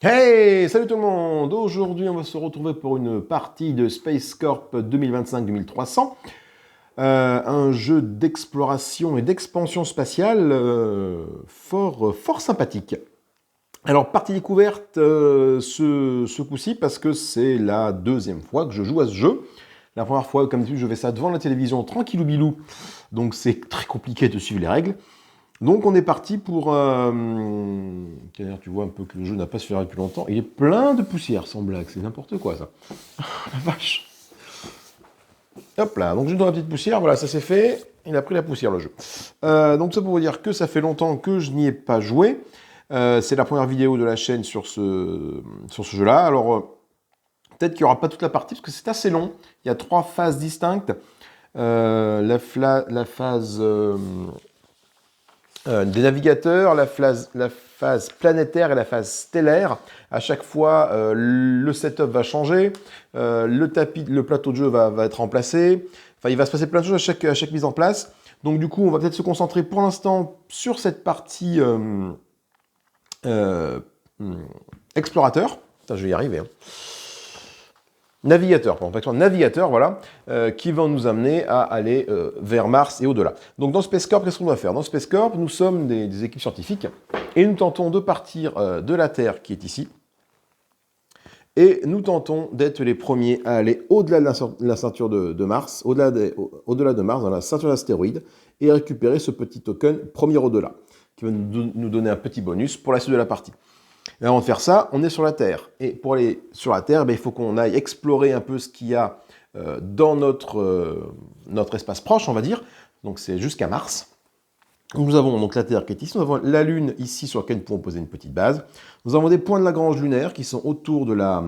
Hey, salut tout le monde! Aujourd'hui, on va se retrouver pour une partie de Space Corp 2025-2300, un jeu d'exploration et d'expansion spatiale fort sympathique. Alors, partie découverte ce coup-ci parce que c'est la deuxième fois que je joue à ce jeu. La première fois, comme d'habitude, je fais ça devant la télévision tranquillou bilou, donc c'est très compliqué de suivre les règles. Donc on est parti pour... D'ailleurs, tu vois un peu que le jeu n'a pas se fait depuis longtemps. Il est plein de poussière, sans blague. C'est n'importe quoi, ça. La vache. Hop là, donc je donne la petite poussière. Voilà, ça c'est fait. Il a pris la poussière, le jeu. Donc ça pour vous dire que ça fait longtemps que je n'y ai pas joué. C'est la première vidéo de la chaîne sur ce jeu-là. Alors, peut-être qu'il n'y aura pas toute la partie, parce que c'est assez long. Il y a 3 phases distinctes. La phase... des navigateurs, la phase planétaire et la phase stellaire. À chaque fois, le setup va changer, le plateau de jeu va être remplacé. Enfin, il va se passer plein de choses à chaque mise en place. Donc du coup, on va peut-être se concentrer pour l'instant sur cette partie euh, explorateur. Putain, je vais y arriver. Hein. Navigateur, voilà, qui va nous amener à aller vers Mars et au-delà. Donc dans Space Corp, qu'est-ce qu'on doit faire? Dans Space Corp, nous sommes des équipes scientifiques et nous tentons de partir de la Terre qui est ici et nous tentons d'être les premiers à aller au-delà de la ceinture de Mars, au-delà de Mars, dans la ceinture d'astéroïdes, et récupérer ce petit token premier au-delà, qui va nous donner un petit bonus pour la suite de la partie. Et avant de faire ça, on est sur la Terre. Et pour aller sur la Terre, il faut qu'on aille explorer un peu ce qu'il y a dans notre espace proche, on va dire. Donc c'est jusqu'à Mars. Nous avons donc la Terre qui est ici. Nous avons la Lune ici sur laquelle nous pouvons poser une petite base. Nous avons des points de Lagrange lunaires qui sont autour de la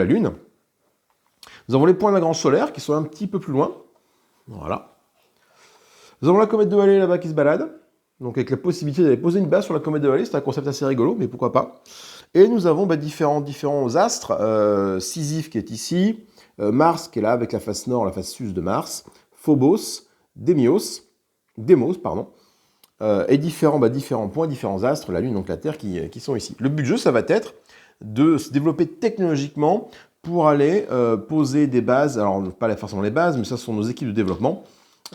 Lune. Nous avons les points de Lagrange solaires qui sont un petit peu plus loin. Voilà. Nous avons la comète de Halley là-bas qui se balade. Donc avec la possibilité d'aller poser une base sur la comète de Halley, c'est un concept assez rigolo, mais pourquoi pas. Et nous avons différents astres, Sisyphe qui est ici, Mars qui est là avec la face nord, la face sud de Mars, Phobos, Deimos, pardon, et différents points, différents astres, la Lune, donc la Terre, qui sont ici. Le but du jeu, ça va être de se développer technologiquement pour aller poser des bases, alors pas forcément les bases, mais ça sont nos équipes de développement,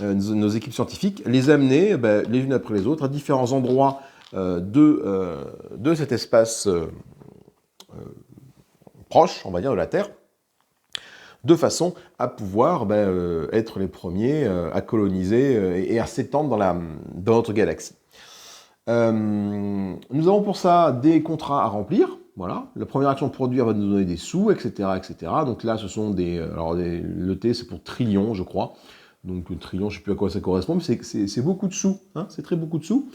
nos équipes scientifiques, les amener les unes après les autres à différents endroits de cet espace proche, on va dire, de la Terre, de façon à pouvoir être les premiers à coloniser et à s'étendre dans notre galaxie. Nous avons pour ça des contrats à remplir. Voilà. La première action de produire va nous donner des sous, etc. etc. Donc là, ce sont le T, c'est pour trillion, je crois. Donc le trillion, je ne sais plus à quoi ça correspond, mais c'est beaucoup de sous. Hein, c'est très beaucoup de sous.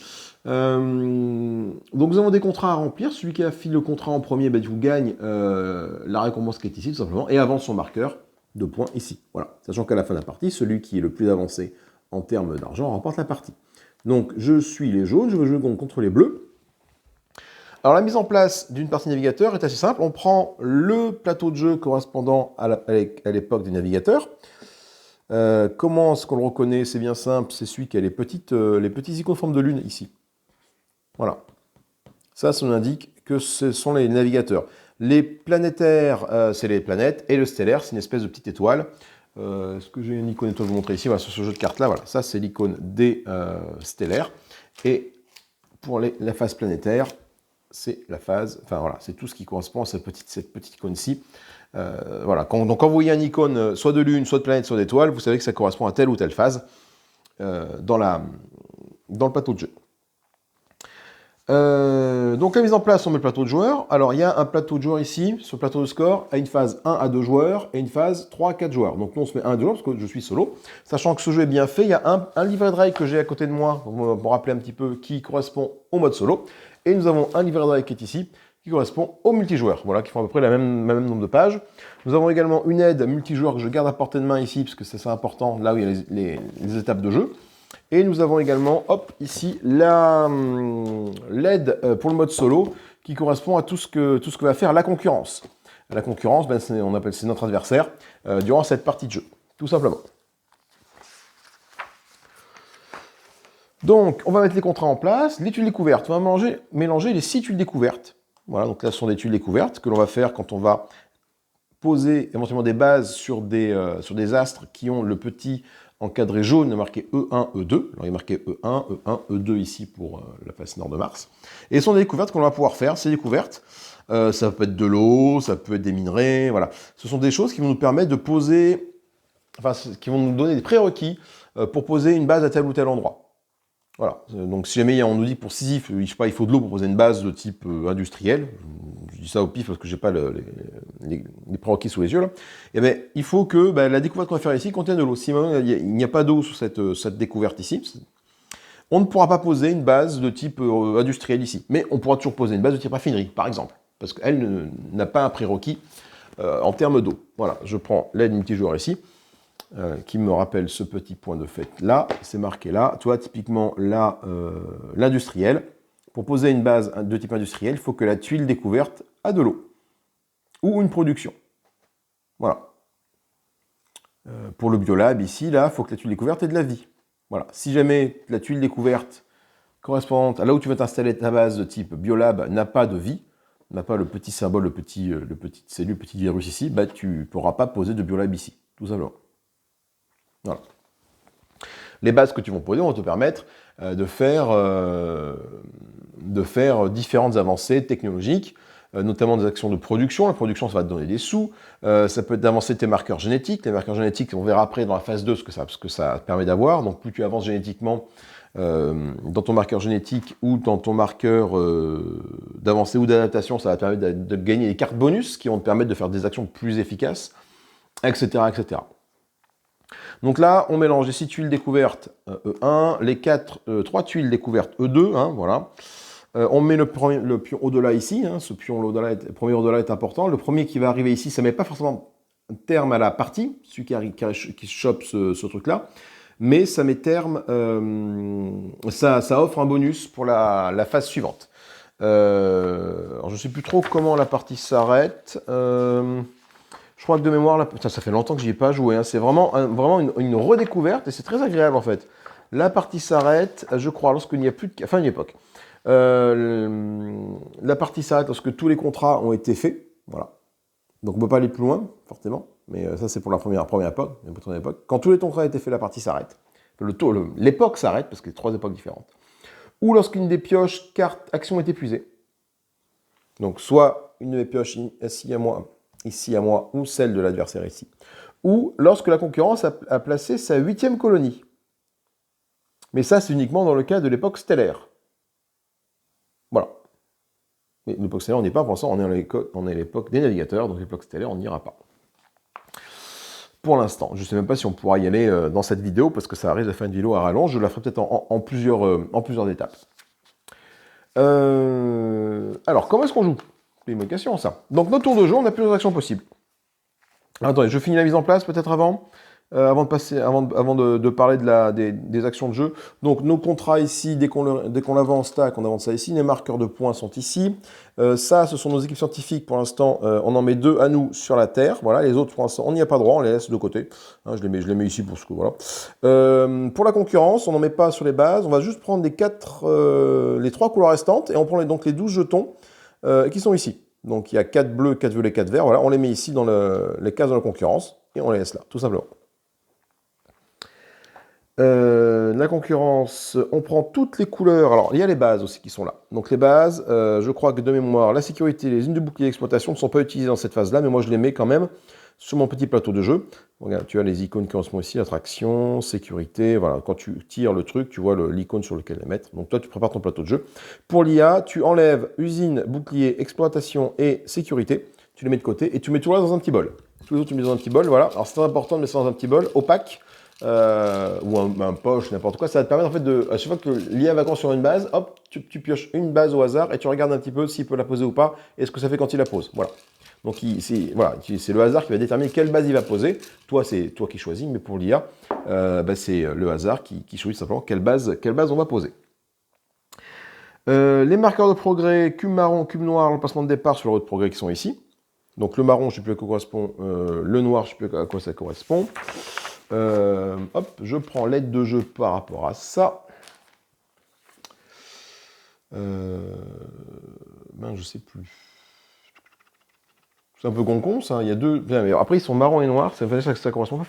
Donc nous avons des contrats à remplir. Celui qui a filé le contrat en premier, vous gagne la récompense qui est ici, tout simplement, et avance son marqueur de points ici. Voilà. Sachant qu'à la fin de la partie, celui qui est le plus avancé en termes d'argent remporte la partie. Donc je suis les jaunes, je veux jouer contre les bleus. Alors la mise en place d'une partie navigateur est assez simple. On prend le plateau de jeu correspondant à l'époque des navigateurs. Comment est-ce qu'on le reconnaît? C'est bien simple, c'est celui qui a les petits icônes en forme de lune ici. Voilà. Ça nous indique que ce sont les navigateurs. Les planétaires, c'est les planètes, et le stellaire, c'est une espèce de petite étoile. Est-ce que j'ai une icône étoile à vous montrer ici? Voilà, sur ce jeu de cartes-là, voilà, ça c'est l'icône des stellaires. Et pour la phase planétaire, c'est la phase, enfin voilà, c'est tout ce qui correspond à cette petite icône-ci. Voilà. Donc quand vous voyez une icône soit de lune, soit de planète, soit d'étoile, vous savez que ça correspond à telle ou telle phase dans le plateau de jeu. Donc la mise en place, on met le plateau de joueurs. Alors il y a un plateau de joueurs ici, sur le plateau de score, à une phase 1 à 2 joueurs et une phase 3 à 4 joueurs. Donc nous on se met 1 à 2 joueurs parce que je suis solo. Sachant que ce jeu est bien fait, il y a un livret de règles que j'ai à côté de moi, pour me rappeler un petit peu, qui correspond au mode solo. Et nous avons un livret de règles qui est ici, qui correspond aux multijoueurs, voilà, qui font à peu près le même nombre de pages. Nous avons également une aide multijoueur que je garde à portée de main ici, parce que c'est important, là où il y a les étapes de jeu. Et nous avons également, hop, ici, l'aide pour le mode solo, qui correspond à tout ce que va faire la concurrence. La concurrence, c'est notre adversaire durant cette partie de jeu, tout simplement. Donc, on va mettre les contrats en place. Les tuiles découvertes, on va mélanger les 6 tuiles découvertes. Voilà, donc là, ce sont des tuiles découvertes que l'on va faire quand on va poser éventuellement des bases sur des astres qui ont le petit encadré jaune marqué E1, E2. Alors, il est marqué E1, E1, E2 ici pour la face nord de Mars. Et ce sont des découvertes qu'on va pouvoir faire. Ces découvertes, ça peut être de l'eau, ça peut être des minerais, voilà. Ce sont des choses qui vont nous permettre de poser, enfin, qui vont nous donner des prérequis pour poser une base à tel ou tel endroit. Voilà, donc si jamais on nous dit pour Sisyphe, je sais pas, il faut de l'eau pour poser une base de type industriel, je dis ça au pif parce que j'ai pas les prérequis sous les yeux là, et bien il faut que la découverte qu'on va faire ici contienne de l'eau. Si il n'y a pas d'eau sous cette découverte ici, on ne pourra pas poser une base de type industriel ici, mais on pourra toujours poser une base de type raffinerie, par exemple, parce qu'elle n'a pas un prérequis en termes d'eau. Voilà, je prends l'aide multijoueur ici, qui me rappelle ce petit point de fait là, c'est marqué là. Tu vois, typiquement là, l'industriel. Pour poser une base de type industriel, il faut que la tuile découverte a de l'eau. Ou une production. Voilà. Pour le biolab, ici, là, il faut que la tuile découverte ait de la vie. Voilà. Si jamais la tuile découverte correspondante à là où tu vas t'installer ta base de type biolab n'a pas de vie, n'a pas le petit symbole, le petit cellule, le petit virus ici, tu ne pourras pas poser de biolab ici, tout simplement. Voilà. Les bases que tu vas poser vont te permettre de faire différentes avancées technologiques, notamment des actions de production. La production, ça va te donner des sous. Ça peut être d'avancer tes marqueurs génétiques. Les marqueurs génétiques, on verra après dans la phase 2 ce que ça permet d'avoir. Donc plus tu avances génétiquement dans ton marqueur génétique ou dans ton marqueur d'avancée ou d'adaptation, ça va te permettre de gagner des cartes bonus qui vont te permettre de faire des actions plus efficaces, etc., etc. Donc là, on mélange les 6 tuiles découvertes E1, les 3 tuiles découvertes E2, hein, voilà. On met le pion au-delà ici, hein, ce pion le premier au-delà est important. Le premier qui va arriver ici, ça ne met pas forcément terme à la partie, celui qui chope ce truc-là, mais ça met terme, ça offre un bonus pour la phase suivante. Alors je ne sais plus trop comment la partie s'arrête. Je crois que de mémoire, là, putain, ça fait longtemps que j'y ai pas joué. Hein. C'est vraiment une redécouverte et c'est très agréable en fait. La partie s'arrête, je crois, lorsqu'il n'y a plus de... Fin d'une époque. La partie s'arrête lorsque tous les contrats ont été faits. Voilà. Donc on ne peut pas aller plus loin, forcément. Mais ça, c'est pour la première époque. Quand tous les contrats ont été faits, la partie s'arrête. L'époque s'arrête, parce que c'est 3 époques différentes. Ou lorsqu'une des pioches, cartes, actions est épuisée. Donc soit une des pioches ici à moi, ou celle de l'adversaire ici. Ou lorsque la concurrence a placé sa 8e colonie. Mais ça, c'est uniquement dans le cas de l'époque stellaire. Voilà. Mais l'époque stellaire, on n'y est pas, pour l'instant, on est à l'époque des navigateurs, donc l'époque stellaire, on n'ira pas. Pour l'instant, je ne sais même pas si on pourra y aller dans cette vidéo, parce que ça arrive de faire une vidéo à rallonge, je la ferai peut-être en plusieurs étapes. Alors, comment est-ce qu'on joue? C'est une bonne question, ça. Donc, notre tour de jeu, on a plusieurs actions possibles. Alors, attendez, je finis la mise en place, peut-être avant de parler des actions de jeu. Donc, nos contrats ici, dès qu'on avance, tac, on avance ça ici. Les marqueurs de points sont ici. Ça, ce sont nos équipes scientifiques. Pour l'instant, on en met 2 à nous sur la Terre. Voilà, les autres, pour l'instant, on n'y a pas droit. On les laisse de côté. Hein, je les mets ici pour ce que, voilà. Pour la concurrence, on n'en met pas sur les bases. On va juste prendre les 3 couleurs restantes et on prend donc les 12 jetons qui sont ici. Donc, il y a 4 bleus, 4 violets, 4 verts. Voilà, on les met ici dans les cases de la concurrence et on les laisse là, tout simplement. La concurrence, on prend toutes les couleurs. Alors, il y a les bases aussi qui sont là. Donc, les bases, je crois que de mémoire, la sécurité, les lignes de bouclier d'exploitation ne sont pas utilisées dans cette phase-là, mais moi, je les mets quand même sur mon petit plateau de jeu. Regarde, tu as les icônes qui correspondent ici, attraction, sécurité. Voilà, quand tu tires le truc, tu vois l'icône sur lequel les mettre. Donc, toi, tu prépares ton plateau de jeu. Pour l'IA, tu enlèves usine, bouclier, exploitation et sécurité. Tu les mets de côté et tu mets tout là dans un petit bol. Tous les autres, tu mets dans un petit bol. Voilà. Alors, c'est très important de mettre ça dans un petit bol opaque. Ou un poche, n'importe quoi, ça va te permettre en fait à chaque fois que l'IA va sur une base, hop, tu pioches une base au hasard et tu regardes un petit peu s'il peut la poser ou pas et ce que ça fait quand il la pose. Voilà. Donc c'est le hasard qui va déterminer quelle base il va poser. Toi, c'est toi qui choisis, mais pour l'IA, c'est le hasard qui choisit simplement quelle base on va poser. Les marqueurs de progrès, cube marron, cube noir, l'emplacement de départ sur le route de progrès qui sont ici. Donc le marron, je ne sais plus à quoi correspond, le noir, je ne sais plus à quoi ça correspond. Hop, je prends l'aide de jeu par rapport à ça. Ben, je sais plus. C'est un peu con ça, il y a deux... Bien, mais après, ils sont marron et noir, ça veut dire que ça correspond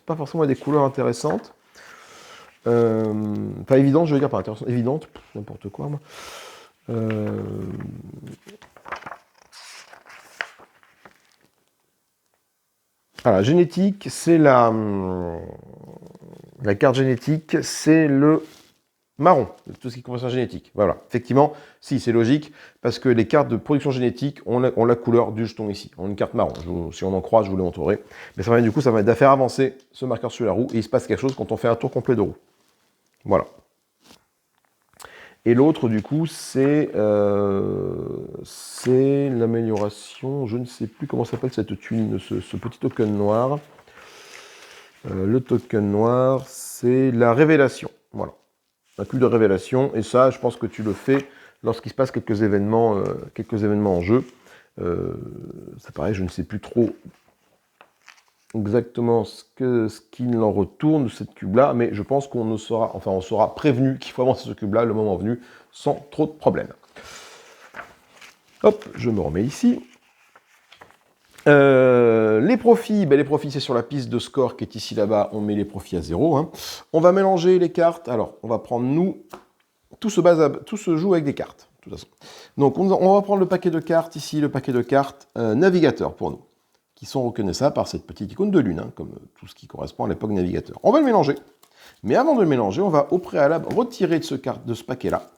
pas forcément à des couleurs intéressantes. Pas évidente, je veux dire, pas intéressante, évidente, n'importe quoi, moi. Voilà, génétique, c'est la carte génétique, c'est le marron, tout ce qui concerne génétique. Voilà, effectivement, si, c'est logique, parce que les cartes de production génétique ont la couleur du jeton ici. On a une carte marron, si on en croit, je vous le montrerai. Mais ça va, du coup, ça va être de faire avancer ce marqueur sur la roue, et il se passe quelque chose quand on fait un tour complet de roue. Voilà. Et l'autre, du coup, c'est l'amélioration, je ne sais plus comment s'appelle cette tuile, ce petit token noir. Le token noir, c'est la révélation. Voilà. Un cube de révélation. Et ça, je pense que tu le fais lorsqu'il se passe quelques événements en jeu. C'est pareil, je ne sais plus trop exactement ce qu'il en retourne de cette cube-là, mais je pense qu'on on sera prévenu qu'il faut avancer ce cube-là le moment venu, sans trop de problèmes. Hop, je me remets ici. Les profits, les profits c'est sur la piste de score qui est ici là-bas, on met les profits à 0. Hein. On va mélanger les cartes, alors on va prendre tout se joue avec des cartes, de toute façon. Donc on va prendre le paquet de cartes ici, le paquet de cartes navigateur pour nous, qui sont reconnaissables par cette petite icône de lune, hein, comme tout ce qui correspond à l'époque navigateur. On va le mélanger, mais avant de le mélanger, on va au préalable retirer de ce paquet-là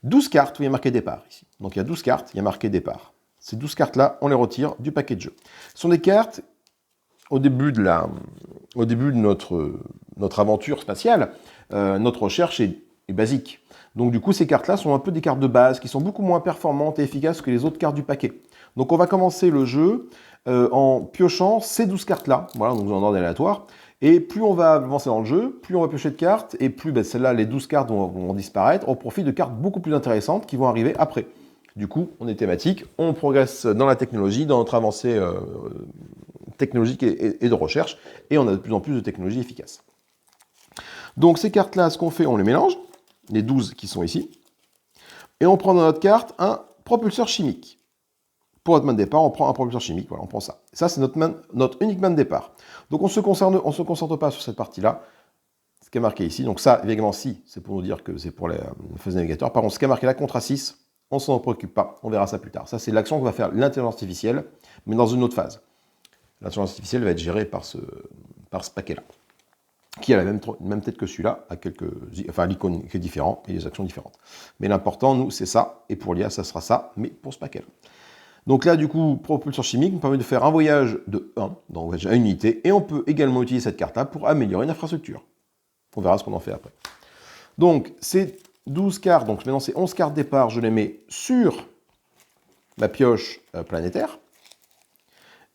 12 cartes où il y a marqué départ ici. Donc il y a 12 cartes, il y a marqué départ. Ces 12 cartes-là, on les retire du paquet de jeu. Ce sont des cartes, au début de notre aventure spatiale, notre recherche est basique. Donc du coup, ces cartes-là sont un peu des cartes de base, qui sont beaucoup moins performantes et efficaces que les autres cartes du paquet. Donc on va commencer le jeu en piochant ces 12 cartes-là, voilà, donc en ordre aléatoire. Et plus on va avancer dans le jeu, plus on va piocher de cartes, et plus celles-là, les 12 cartes vont disparaître au profit de cartes beaucoup plus intéressantes qui vont arriver après. Du coup, on est thématique, on progresse dans la technologie, dans notre avancée technologique et de recherche, et on a de plus en plus de technologies efficaces. Donc ces cartes-là, ce qu'on fait, on les mélange, les 12 qui sont ici, et on prend dans notre carte un propulseur chimique. Pour notre main de départ, on prend un propulseur chimique, voilà, on prend ça. Ça, c'est notre unique main de départ. Donc on se concentre pas sur cette partie-là, ce qui est marqué ici. Donc ça, évidemment, si, c'est pour nous dire que c'est pour les phases navigateur. Par contre, ce qui est marqué là, contrat 6, on s'en préoccupe pas, on verra ça plus tard. Ça, c'est l'action que va faire l'intelligence artificielle, mais dans une autre phase. L'intelligence artificielle va être gérée par ce paquet-là, qui a la même tête que celui-là, enfin l'icône qui est différente et les actions différentes. Mais l'important, nous, c'est ça, et pour l'IA, ça sera ça, mais pour ce paquet-là. Donc là, du coup, propulseur chimique nous permet de faire un voyage de 1, donc voyage à une unité, et on peut également utiliser cette carte-là pour améliorer une infrastructure. On verra ce qu'on en fait après. Donc, ces 12 cartes, donc maintenant ces 11 cartes départ, je les mets sur ma pioche planétaire.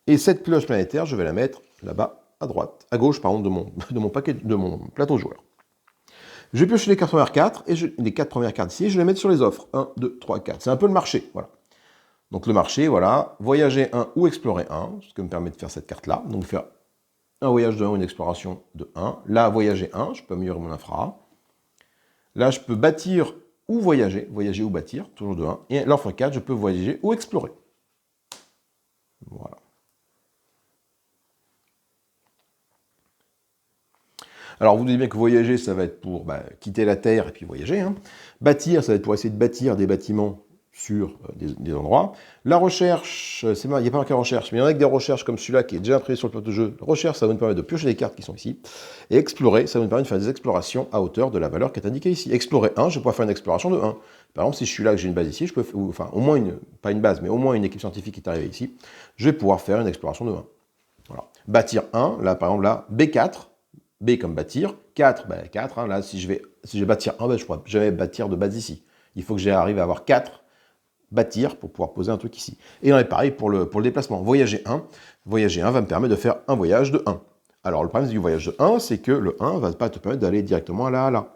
Et cette pioche planétaire, je vais la mettre là-bas, à droite, à gauche, pardon, de mon plateau joueur. Je vais piocher les 4 premières cartes, et les 4 premières cartes ici, et je vais les mettre sur les offres. 1, 2, 3, 4. C'est un peu le marché, voilà. Donc le marché, voilà, voyager 1 ou explorer 1, ce qui me permet de faire cette carte-là. Donc faire un voyage de 1 ou une exploration de 1. Là, voyager 1, je peux améliorer mon infra. Là, je peux bâtir ou voyager ou bâtir, toujours de 1. Et l'offre 4, je peux voyager ou explorer. Voilà. Alors, vous dites bien que voyager, ça va être pour quitter la Terre et puis voyager. Hein. Bâtir, ça va être pour essayer de bâtir des bâtiments sur des endroits. La recherche, il n'y a pas marqué recherche, mais il y en a que des recherches comme celui-là qui est déjà imprimé sur le plateau de jeu. Recherche, ça va nous permettre de piocher des cartes qui sont ici. Et explorer, ça va nous permettre de faire des explorations à hauteur de la valeur qui est indiquée ici. Explorer 1, je vais pouvoir faire une exploration de 1. Par exemple, si je suis là, que j'ai une base ici, je peux, enfin, au moins pas une base, mais au moins une équipe scientifique qui est arrivée ici, je vais pouvoir faire une exploration de 1. Voilà. Bâtir 1, là, par exemple, là, B4, B comme bâtir, 4, 4, hein, là, si je vais bâtir 1, je ne pourrai jamais bâtir de base ici. Il faut que j'arrive à avoir 4 bâtir pour pouvoir poser un truc ici. Et on est pareil pour le déplacement. Voyager 1 va me permettre de faire un voyage de 1. Alors le problème du voyage de 1, c'est que le 1 ne va pas te permettre d'aller directement à là, à là.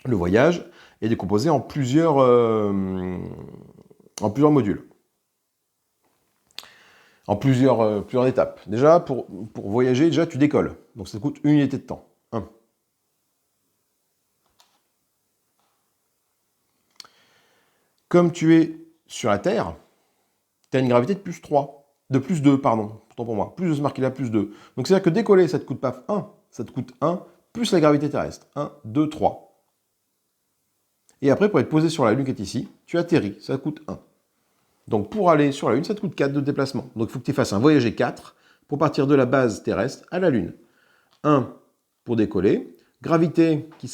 Le voyage est décomposé en plusieurs modules. En plusieurs étapes. Déjà, pour voyager, déjà tu décolles. Donc ça coûte une unité de temps. 1. Comme tu es sur la Terre, tu as une gravité de plus 3, de plus 2, pardon, autant pour moi. Plus de ce marqué là, plus 2. Donc c'est-à-dire que décoller, ça te coûte pas 1, ça te coûte 1, plus la gravité terrestre. 1, 2, 3. Et après, pour être posé sur la Lune qui est ici, tu atterris, ça te coûte 1. Donc pour aller sur la Lune, ça te coûte 4 de déplacement. Donc il faut que tu fasses un voyager 4 pour partir de la base terrestre à la Lune. 1 pour décoller. Gravité qui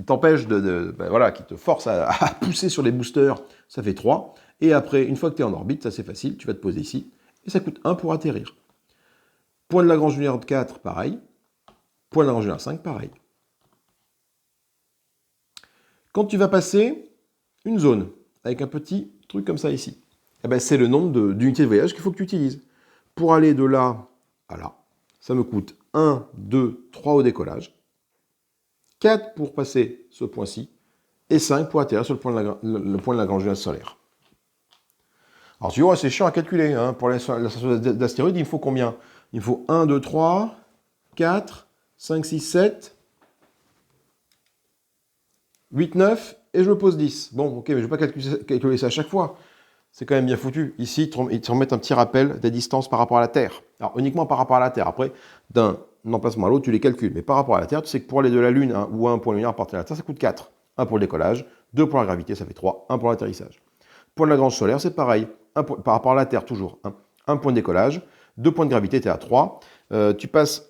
t'empêche voilà, qui te force à pousser sur les boosters, ça fait 3. Et après, une fois que tu es en orbite, ça c'est facile, tu vas te poser ici. Et ça coûte 1 pour atterrir. Point de Lagrange lunaire 4, pareil. Point de Lagrange lunaire 5, pareil. Quand tu vas passer une zone avec un petit truc comme ça ici, eh ben, c'est le nombre d'unités de voyage qu'il faut que tu utilises. Pour aller de là à là, ça me coûte 1, 2, 3 au décollage, 4 pour passer ce point-ci, et 5 pour atterrir sur le point de Lagrange lunaire solaire. Alors tu vois, c'est chiant à calculer. Hein. Pour la station d'astéroïdes, il me faut combien? Il me faut 1, 2, 3, 4, 5, 6, 7, 8, 9, et je me pose 10. Bon, ok, mais je ne vais pas calculer ça à chaque fois. C'est quand même bien foutu. Ici, ils te remettent un petit rappel des distances par rapport à la Terre. Alors, uniquement par rapport à la Terre. Après, d'un emplacement à l'autre, tu les calcules. Mais par rapport à la Terre, tu sais que pour aller de la Lune ou à un point lunaire à partir de la Terre, ça coûte 4. 1 pour le décollage, 2 pour la gravité, ça fait 3, 1 pour l'atterrissage. Point de Lagrange solaire, c'est pareil. Par rapport à la Terre, toujours. 1 point de décollage, 2 points de gravité, tu es à 3. Tu passes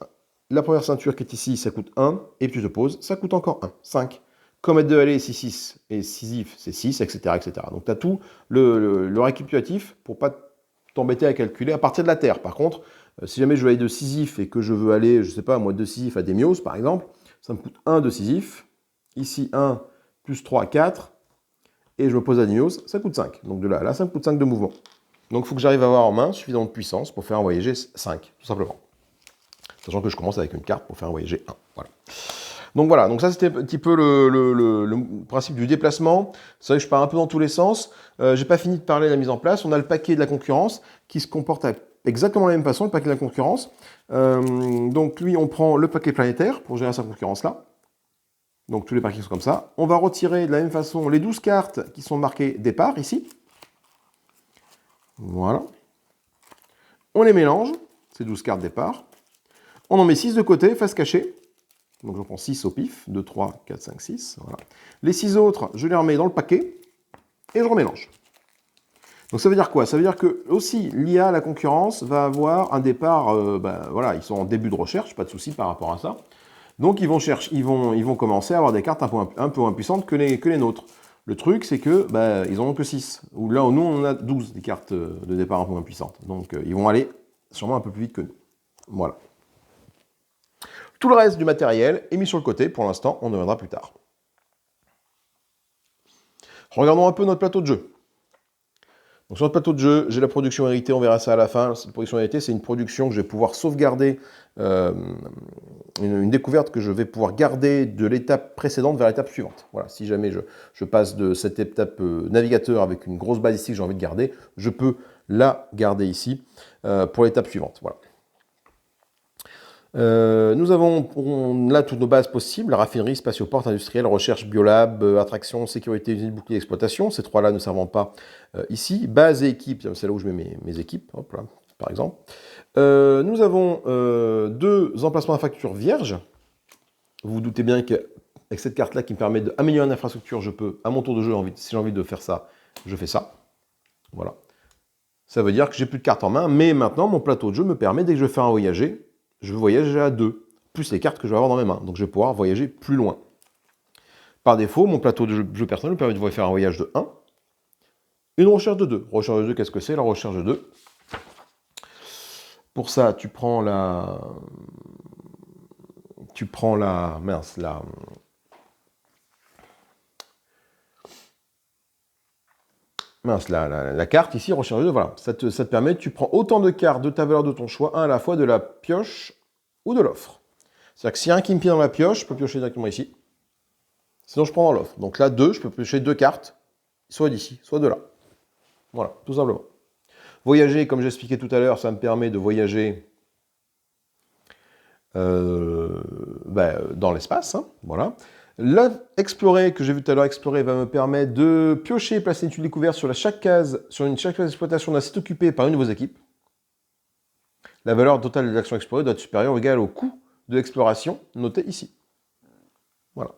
la première ceinture qui est ici, ça coûte 1. Et puis tu te poses, ça coûte encore 1. 5. Comète de Halley, c'est 6, et Sisyphe, c'est 6, etc., etc. Donc tu as tout le récapitulatif pour ne pas t'embêter à calculer à partir de la Terre. Par contre, si jamais je veux aller de Sisyphe et que je veux aller, je ne sais pas, moi, de Sisyphe à Démios, par exemple, ça me coûte 1 de Sisyphe. Ici, 1, plus 3, 4. Et je me pose à Démios, ça coûte 5. Donc de là à là, ça me coûte 5 de mouvement. Donc il faut que j'arrive à avoir en main suffisamment de puissance pour faire un voyager 5, tout simplement. Sachant que je commence avec une carte pour faire un voyager 1. Voilà. Donc voilà, donc ça c'était un petit peu le principe du déplacement. C'est vrai que je pars un peu dans tous les sens. J'ai pas fini de parler de la mise en place. On a le paquet de la concurrence qui se comporte exactement de la même façon, le paquet de la concurrence. Donc lui, on prend le paquet planétaire pour gérer sa concurrence-là. Donc tous les paquets sont comme ça. On va retirer de la même façon les 12 cartes qui sont marquées départ ici. Voilà. On les mélange, ces 12 cartes départ. On en met 6 de côté, face cachée. Donc j'en prends 6 au pif, 2, 3, 4, 5, 6. Voilà. Les 6 autres, je les remets dans le paquet et je remélange. Donc ça veut dire quoi? Ça veut dire que aussi l'IA, la concurrence, va avoir un départ, voilà, ils sont en début de recherche, pas de souci par rapport à ça. Donc ils vont commencer à avoir des cartes un peu moins puissantes que les nôtres. Le truc, c'est que ils n'en ont que 6. Ou là, nous, on a 12 des cartes de départ un peu moins puissantes. Donc ils vont aller sûrement un peu plus vite que nous. Voilà. Tout le reste du matériel est mis sur le côté. Pour l'instant, on y reviendra plus tard. Regardons un peu notre plateau de jeu. Donc sur notre plateau de jeu, j'ai la production héritée, on verra ça à la fin. Cette production héritée, c'est une production que je vais pouvoir sauvegarder, une découverte que je vais pouvoir garder de l'étape précédente vers l'étape suivante. Voilà, si jamais je passe de cette étape navigateur avec une grosse base ici que j'ai envie de garder, je peux la garder ici pour l'étape suivante. Voilà. Nous avons là toutes nos bases possibles, raffinerie, spatioport, industriel, recherche, biolab, attraction, sécurité, usine, bouclier, exploitation. Ces trois-là ne servent pas ici. Base et équipe, c'est là où je mets mes équipes, hop là, par exemple. Nous avons 2 emplacements d'infrastructure vierges. Vous vous doutez bien qu'avec cette carte-là qui me permet d'améliorer une infrastructure, je peux, à mon tour de jeu, si j'ai envie de faire ça, je fais ça. Voilà. Ça veut dire que j'ai plus de cartes en main, mais maintenant, mon plateau de jeu me permet, dès que je fais un voyager, je vais voyager à 2, plus les cartes que je vais avoir dans mes mains. Donc je vais pouvoir voyager plus loin. Par défaut, mon plateau de jeu personnel me permet de faire un voyage de 1, une recherche de 2. Recherche de 2, qu'est-ce que c'est? La recherche de 2. Pour ça, tu prends la... Mince, la carte ici, recherche de 2, voilà. Ça te permet, tu prends autant de cartes de ta valeur de ton choix, un à la fois de la pioche ou de l'offre. C'est-à-dire que s'il y a un qui me pied dans la pioche, je peux piocher directement ici. Sinon, je prends dans l'offre. Donc là, 2, je peux piocher 2 cartes, soit d'ici, soit de là. Voilà, tout simplement. Voyager, comme j'expliquais tout à l'heure, ça me permet de voyager dans l'espace. Hein, voilà. Explorer, que j'ai vu tout à l'heure, explorer va me permettre de piocher et placer une tuile découverte sur chaque case d'exploitation d'un site occupé par une de vos équipes. La valeur totale de l'action explorée doit être supérieure ou égale au coût de l'exploration noté ici. Voilà.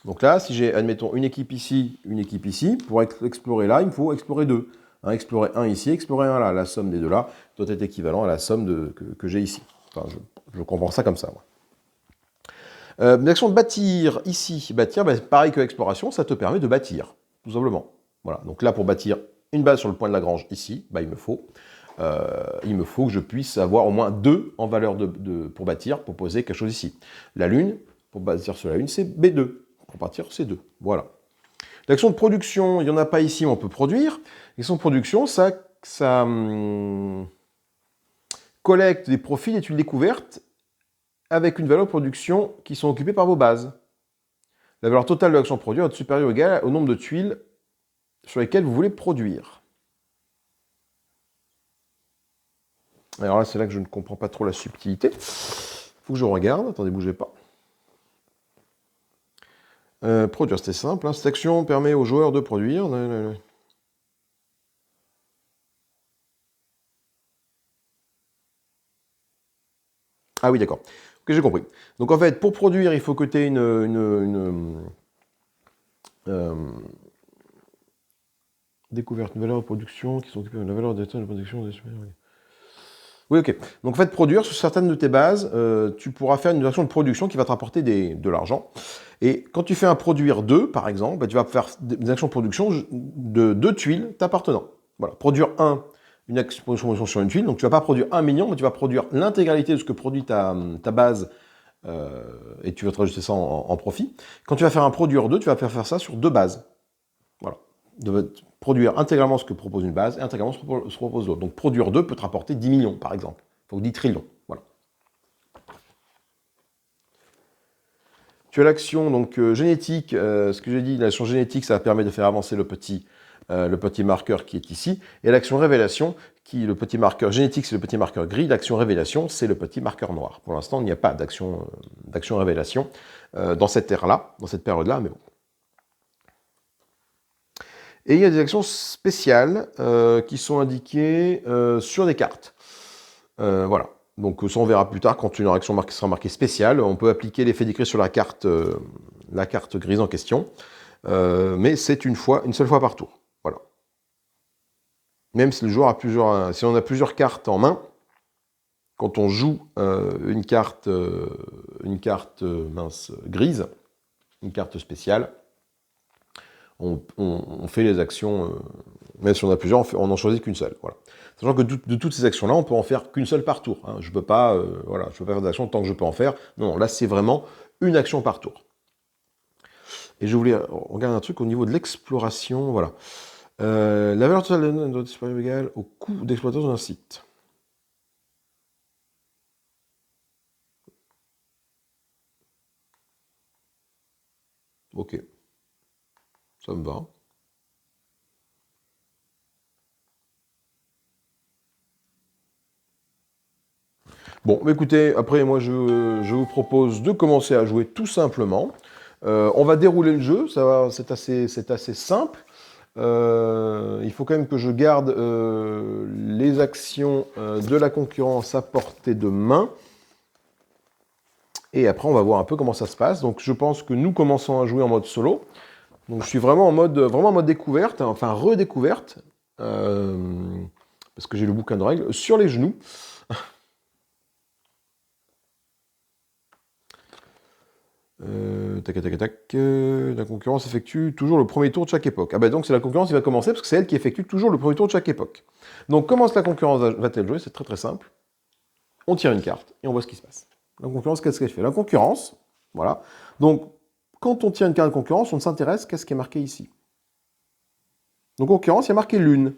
Donc là, si j'ai, admettons, une équipe ici, pour explorer là, il me faut explorer 2. Explorer 1 ici, explorer 1 là. La somme des deux là doit être équivalente à la somme que j'ai ici. Enfin, je comprends ça comme ça. L'action de bâtir ici, bâtir, ben, pareil que l'exploration, ça te permet de bâtir, tout simplement. Voilà. Donc là, pour bâtir une base sur le point de Lagrange ici, ben, il me faut que je puisse avoir au moins 2 en valeur pour bâtir, pour poser quelque chose ici. La Lune, pour bâtir sur la Lune, c'est B2. Pour partir, c'est 2. Voilà. L'action de production, il n'y en a pas ici, mais on peut produire. L'action de production, ça collecte des profils d'études découvertes avec une valeur de production qui sont occupées par vos bases. La valeur totale de l'action produite est supérieure ou égale au nombre de tuiles sur lesquelles vous voulez produire. Alors là, c'est là que je ne comprends pas trop la subtilité. Il faut que je regarde. Attendez, bougez pas. Produire, c'était simple. Hein. Cette action permet aux joueurs de produire. Ah oui, d'accord. Ok, j'ai compris. Donc en fait, pour produire, il faut que tu aies découverte, une valeur de production qui sont occupées de la valeur d'état de production des supérieurs. Oui, ok. Donc en fait, produire sur certaines de tes bases, tu pourras faire une action de production qui va te rapporter de l'argent. Et quand tu fais un produire 2, par exemple, bah, tu vas faire des actions de production de 2 tuiles t'appartenant. Voilà. Produire 1, une action de production sur une tuile. Donc tu ne vas pas produire 1 million, mais tu vas produire l'intégralité de ce que produit ta base et tu vas te rajouter ça en profit. Quand tu vas faire un produire 2, tu vas faire ça sur 2 bases. Voilà. De produire intégralement ce que propose une base et intégralement ce que propose l'autre. Donc produire 2 peut te rapporter 10 millions, par exemple. Il faut 10 trillions. Voilà. Tu as l'action donc génétique. Ce que j'ai dit, l'action génétique, ça permet de faire avancer le petit marqueur qui est ici. Et l'action révélation, le petit marqueur génétique, c'est le petit marqueur gris. L'action révélation, c'est le petit marqueur noir. Pour l'instant, il n'y a pas d'action révélation dans cette ère-là, dans cette période-là, mais bon. Et il y a des actions spéciales qui sont indiquées sur des cartes. Voilà. Donc ça, on verra plus tard quand une action sera marquée spéciale. On peut appliquer l'effet décrit sur la carte grise en question. Mais c'est une seule fois par tour. Voilà. Même si le joueur a si on a plusieurs cartes en main, quand on joue une carte grise, une carte spéciale, on fait les actions, même si on a plusieurs, on n'en choisit qu'une seule. Voilà. Sachant que de toutes ces actions-là, on peut en faire qu'une seule par tour. Hein. Je ne peux pas faire d'actions tant que je peux en faire. Non, là, c'est vraiment une action par tour. Et je voulais regarder un truc au niveau de l'exploration. Voilà. La valeur totale doit être supérieure ou égale au coût d'exploitation d'un site. Ok. Ça me va. Bon, écoutez, après, moi, je vous propose de commencer à jouer tout simplement. On va dérouler le jeu, c'est assez simple. Il faut quand même que je garde les actions de la concurrence à portée de main. Et après, on va voir un peu comment ça se passe. Donc, je pense que nous commençons à jouer en mode solo. Donc, je suis vraiment en mode découverte, enfin redécouverte, parce que j'ai le bouquin de règles sur les genoux. La concurrence effectue toujours le premier tour de chaque époque. Ah bah donc c'est la concurrence qui va commencer parce que c'est elle qui effectue toujours le premier tour de chaque époque. Donc comment la concurrence va-t-elle jouer? C'est très très simple. On tire une carte et on voit ce qui se passe. La concurrence, qu'est-ce qu'elle fait? La concurrence, voilà. Donc quand on tire une carte de concurrence, on s'intéresse qu'à ce qui est marqué ici. Donc concurrence, il y a marqué lune.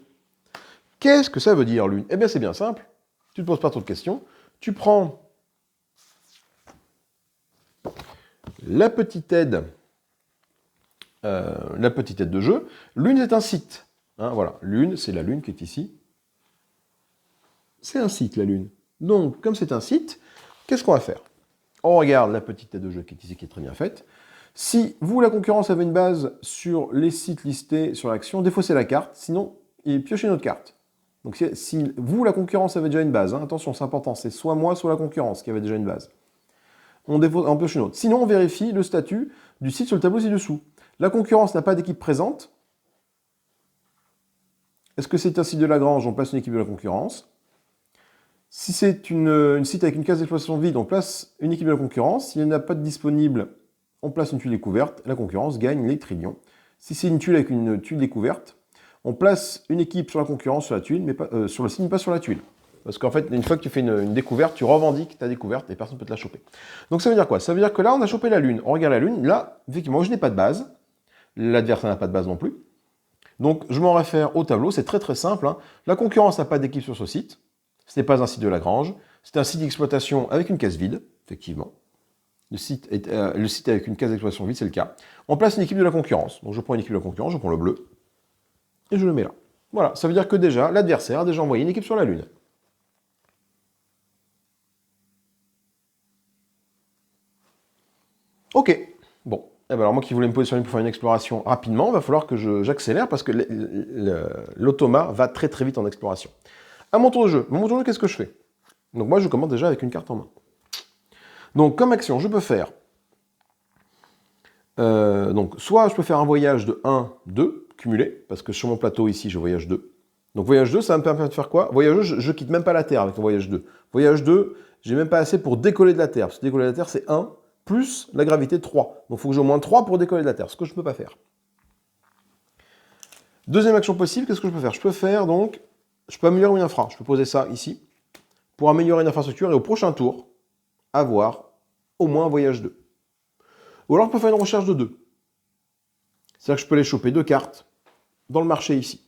Qu'est-ce que ça veut dire lune? Eh bien c'est bien simple. Tu ne te poses pas trop de questions. Tu prends la petite aide de jeu. Lune, c'est un site. Hein, voilà, Lune, c'est la Lune qui est ici. C'est un site, la Lune. Donc, comme c'est un site, Qu'est-ce qu'on va faire? On regarde la petite tête de jeu qui est ici, qui est très bien faite. Si vous, la concurrence, avez une base sur les sites listés sur l'action, défaussez la carte, sinon, piochez une autre carte. Donc si vous, la concurrence, avez déjà une base, hein, attention, c'est important, c'est soit moi, soit la concurrence qui avait déjà une base. On pioche une autre. Sinon, on vérifie le statut du site sur le tableau ci-dessous. La concurrence n'a pas d'équipe présente. Est-ce que c'est un site de Lagrange? On place une équipe de la concurrence. Si c'est une site avec une case d'exploitation vide, on place une équipe de la concurrence. S'il n'y en a pas de disponible, on place une tuile découverte. La concurrence gagne les trillions. Si c'est une tuile avec une tuile découverte, on place une équipe sur la concurrence sur la tuile, mais pas, sur le site, mais pas sur la tuile. Parce qu'en fait, une fois que tu fais une découverte, tu revendiques ta découverte et personne ne peut te la choper. Donc ça veut dire quoi? Ça veut dire que là, on a chopé la Lune. On regarde la Lune. Là, effectivement, je n'ai pas de base. L'adversaire n'a pas de base non plus. Donc je m'en réfère au tableau. C'est très très simple, hein. La concurrence n'a pas d'équipe sur ce site. Ce n'est pas un site de Lagrange. C'est un site d'exploitation avec une case vide, effectivement. Le site est avec une case d'exploitation vide, c'est le cas. On place une équipe de la concurrence. Donc je prends une équipe de la concurrence, je prends le bleu, et je le mets là. Voilà, ça veut dire que déjà, l'adversaire a déjà envoyé une équipe sur la Lune. Ok, bon. Eh ben alors moi qui voulais me positionner pour faire une exploration rapidement, il va falloir que j'accélère parce que l'automa va très très vite en exploration. À mon tour de jeu. Mon tour de jeu, qu'est-ce que je fais? Donc moi je commence déjà avec une carte en main. Donc comme action, je peux faire... donc soit je peux faire un voyage de 1, 2, cumulé, parce que sur mon plateau ici, je voyage 2. Donc voyage 2, ça va me permettre de faire quoi? Voyage 2, je quitte même pas la Terre avec mon voyage 2. Voyage 2, j'ai même pas assez pour décoller de la Terre, parce que décoller de la Terre, c'est 1 plus la gravité 3. Donc il faut que j'ai au moins 3 pour décoller de la Terre, ce que je ne peux pas faire. Deuxième action possible, qu'est-ce que je peux faire? Je peux faire donc, je peux améliorer une infra. Je peux poser ça ici, pour améliorer une infrastructure et au prochain tour, avoir au moins un voyage 2. Ou alors je peux faire une recherche de 2. C'est-à-dire que je peux aller choper 2 cartes dans le marché ici.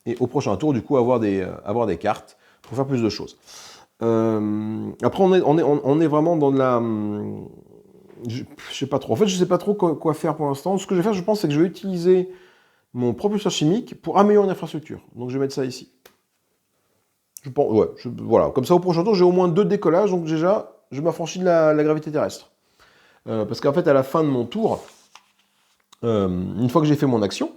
Et au prochain tour, du coup, avoir des cartes pour faire plus de choses. Après, on est vraiment dans de la... je sais pas trop. En fait, je sais pas trop quoi faire pour l'instant. Ce que je vais faire, je pense, c'est que je vais utiliser mon propulseur chimique pour améliorer une infrastructure. Donc, je vais mettre ça ici. Je pense, ouais, voilà. Comme ça, au prochain tour, j'ai au moins 2 décollages. Donc, déjà, je m'affranchis de la gravité terrestre. Parce qu'en fait, à la fin de mon tour, une fois que j'ai fait mon action,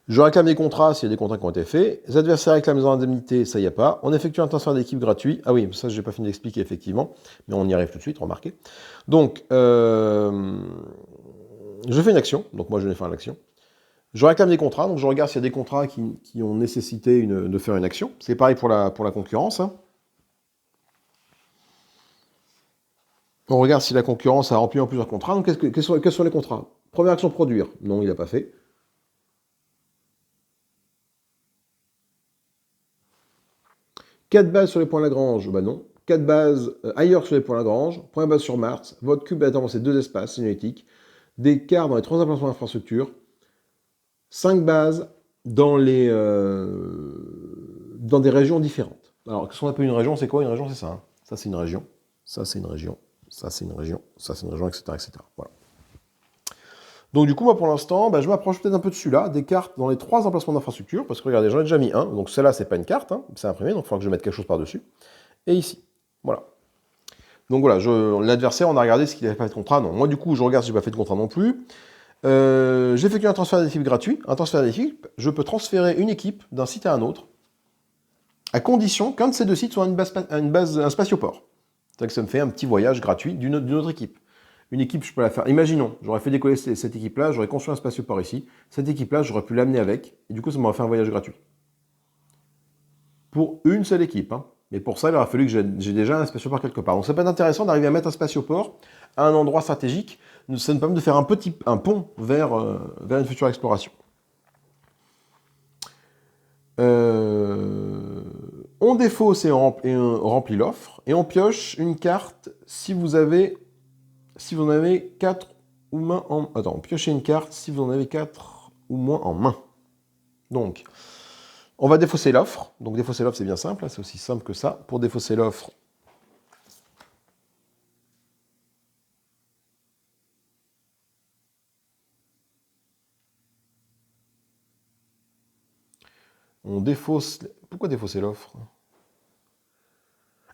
je réclame des contrats s'il y a des contrats qui ont été faits. Les adversaires réclament des indemnités, ça y a pas. On effectue un transfert d'équipe gratuit. Ah oui, ça, je n'ai pas fini d'expliquer, effectivement. Mais on y arrive tout de suite, remarquez. Donc, je fais une action. Donc, moi, je vais faire l'action. Je réclame des contrats. Donc, je regarde s'il y a des contrats qui ont nécessité de faire une action. C'est pareil pour la concurrence, hein. On regarde si la concurrence a rempli en plusieurs contrats. Donc, quels sont les contrats? Première action, produire. Non, il n'a pas fait. 4 bases sur les points Lagrange, bah non. 4 bases ailleurs sur les points Lagrange. Point base sur Mars. Votre cube a avancé 2 espaces signalétiques. Des quarts dans les 3 emplacements d'infrastructure. 5 bases dans des régions différentes. Alors, qu'est-ce qu'on appelle une région? C'est quoi une région? C'est ça, hein. Ça, c'est une région. Ça, c'est une région. Ça, c'est une région. Ça, c'est une région, etc., etc. Voilà. Donc du coup, moi pour l'instant, je m'approche peut-être un peu dessus là, des cartes dans les 3 emplacements d'infrastructure, parce que regardez, j'en ai déjà mis un, donc celle-là, c'est pas une carte, hein, c'est imprimé, donc il faudra que je mette quelque chose par-dessus. Et ici, voilà. Donc voilà, l'adversaire, on a regardé ce qu'il n'avait pas fait de contrat, non. Moi du coup, je regarde si j'ai pas fait de contrat non plus. J'effectue un transfert d'équipe gratuit. Un transfert d'équipe, je peux transférer une équipe d'un site à un autre, à condition qu'un de ces 2 sites soit un spatioport. C'est-à-dire que ça me fait un petit voyage gratuit d'une autre équipe. Une équipe, je peux la faire. Imaginons, j'aurais fait décoller cette équipe-là, j'aurais construit un spatioport ici. Cette équipe-là, j'aurais pu l'amener avec, et du coup, ça m'aurait fait un voyage gratuit. Pour une seule équipe, hein. Mais pour ça, il aurait fallu que j'ai déjà un spatioport quelque part. Donc ça peut être intéressant d'arriver à mettre un spatioport à un endroit stratégique. Ça nous permet de faire un pont vers une future exploration. On défausse et on remplit l'offre. Et on pioche une carte si vous en avez 4 ou main en... Attends, piochez une carte si vous en avez 4 ou moins en main. Donc, on va défausser l'offre. Donc, défausser l'offre, c'est bien simple. Hein, c'est aussi simple que ça. Pour défausser l'offre, on défausse... Pourquoi défausser l'offre?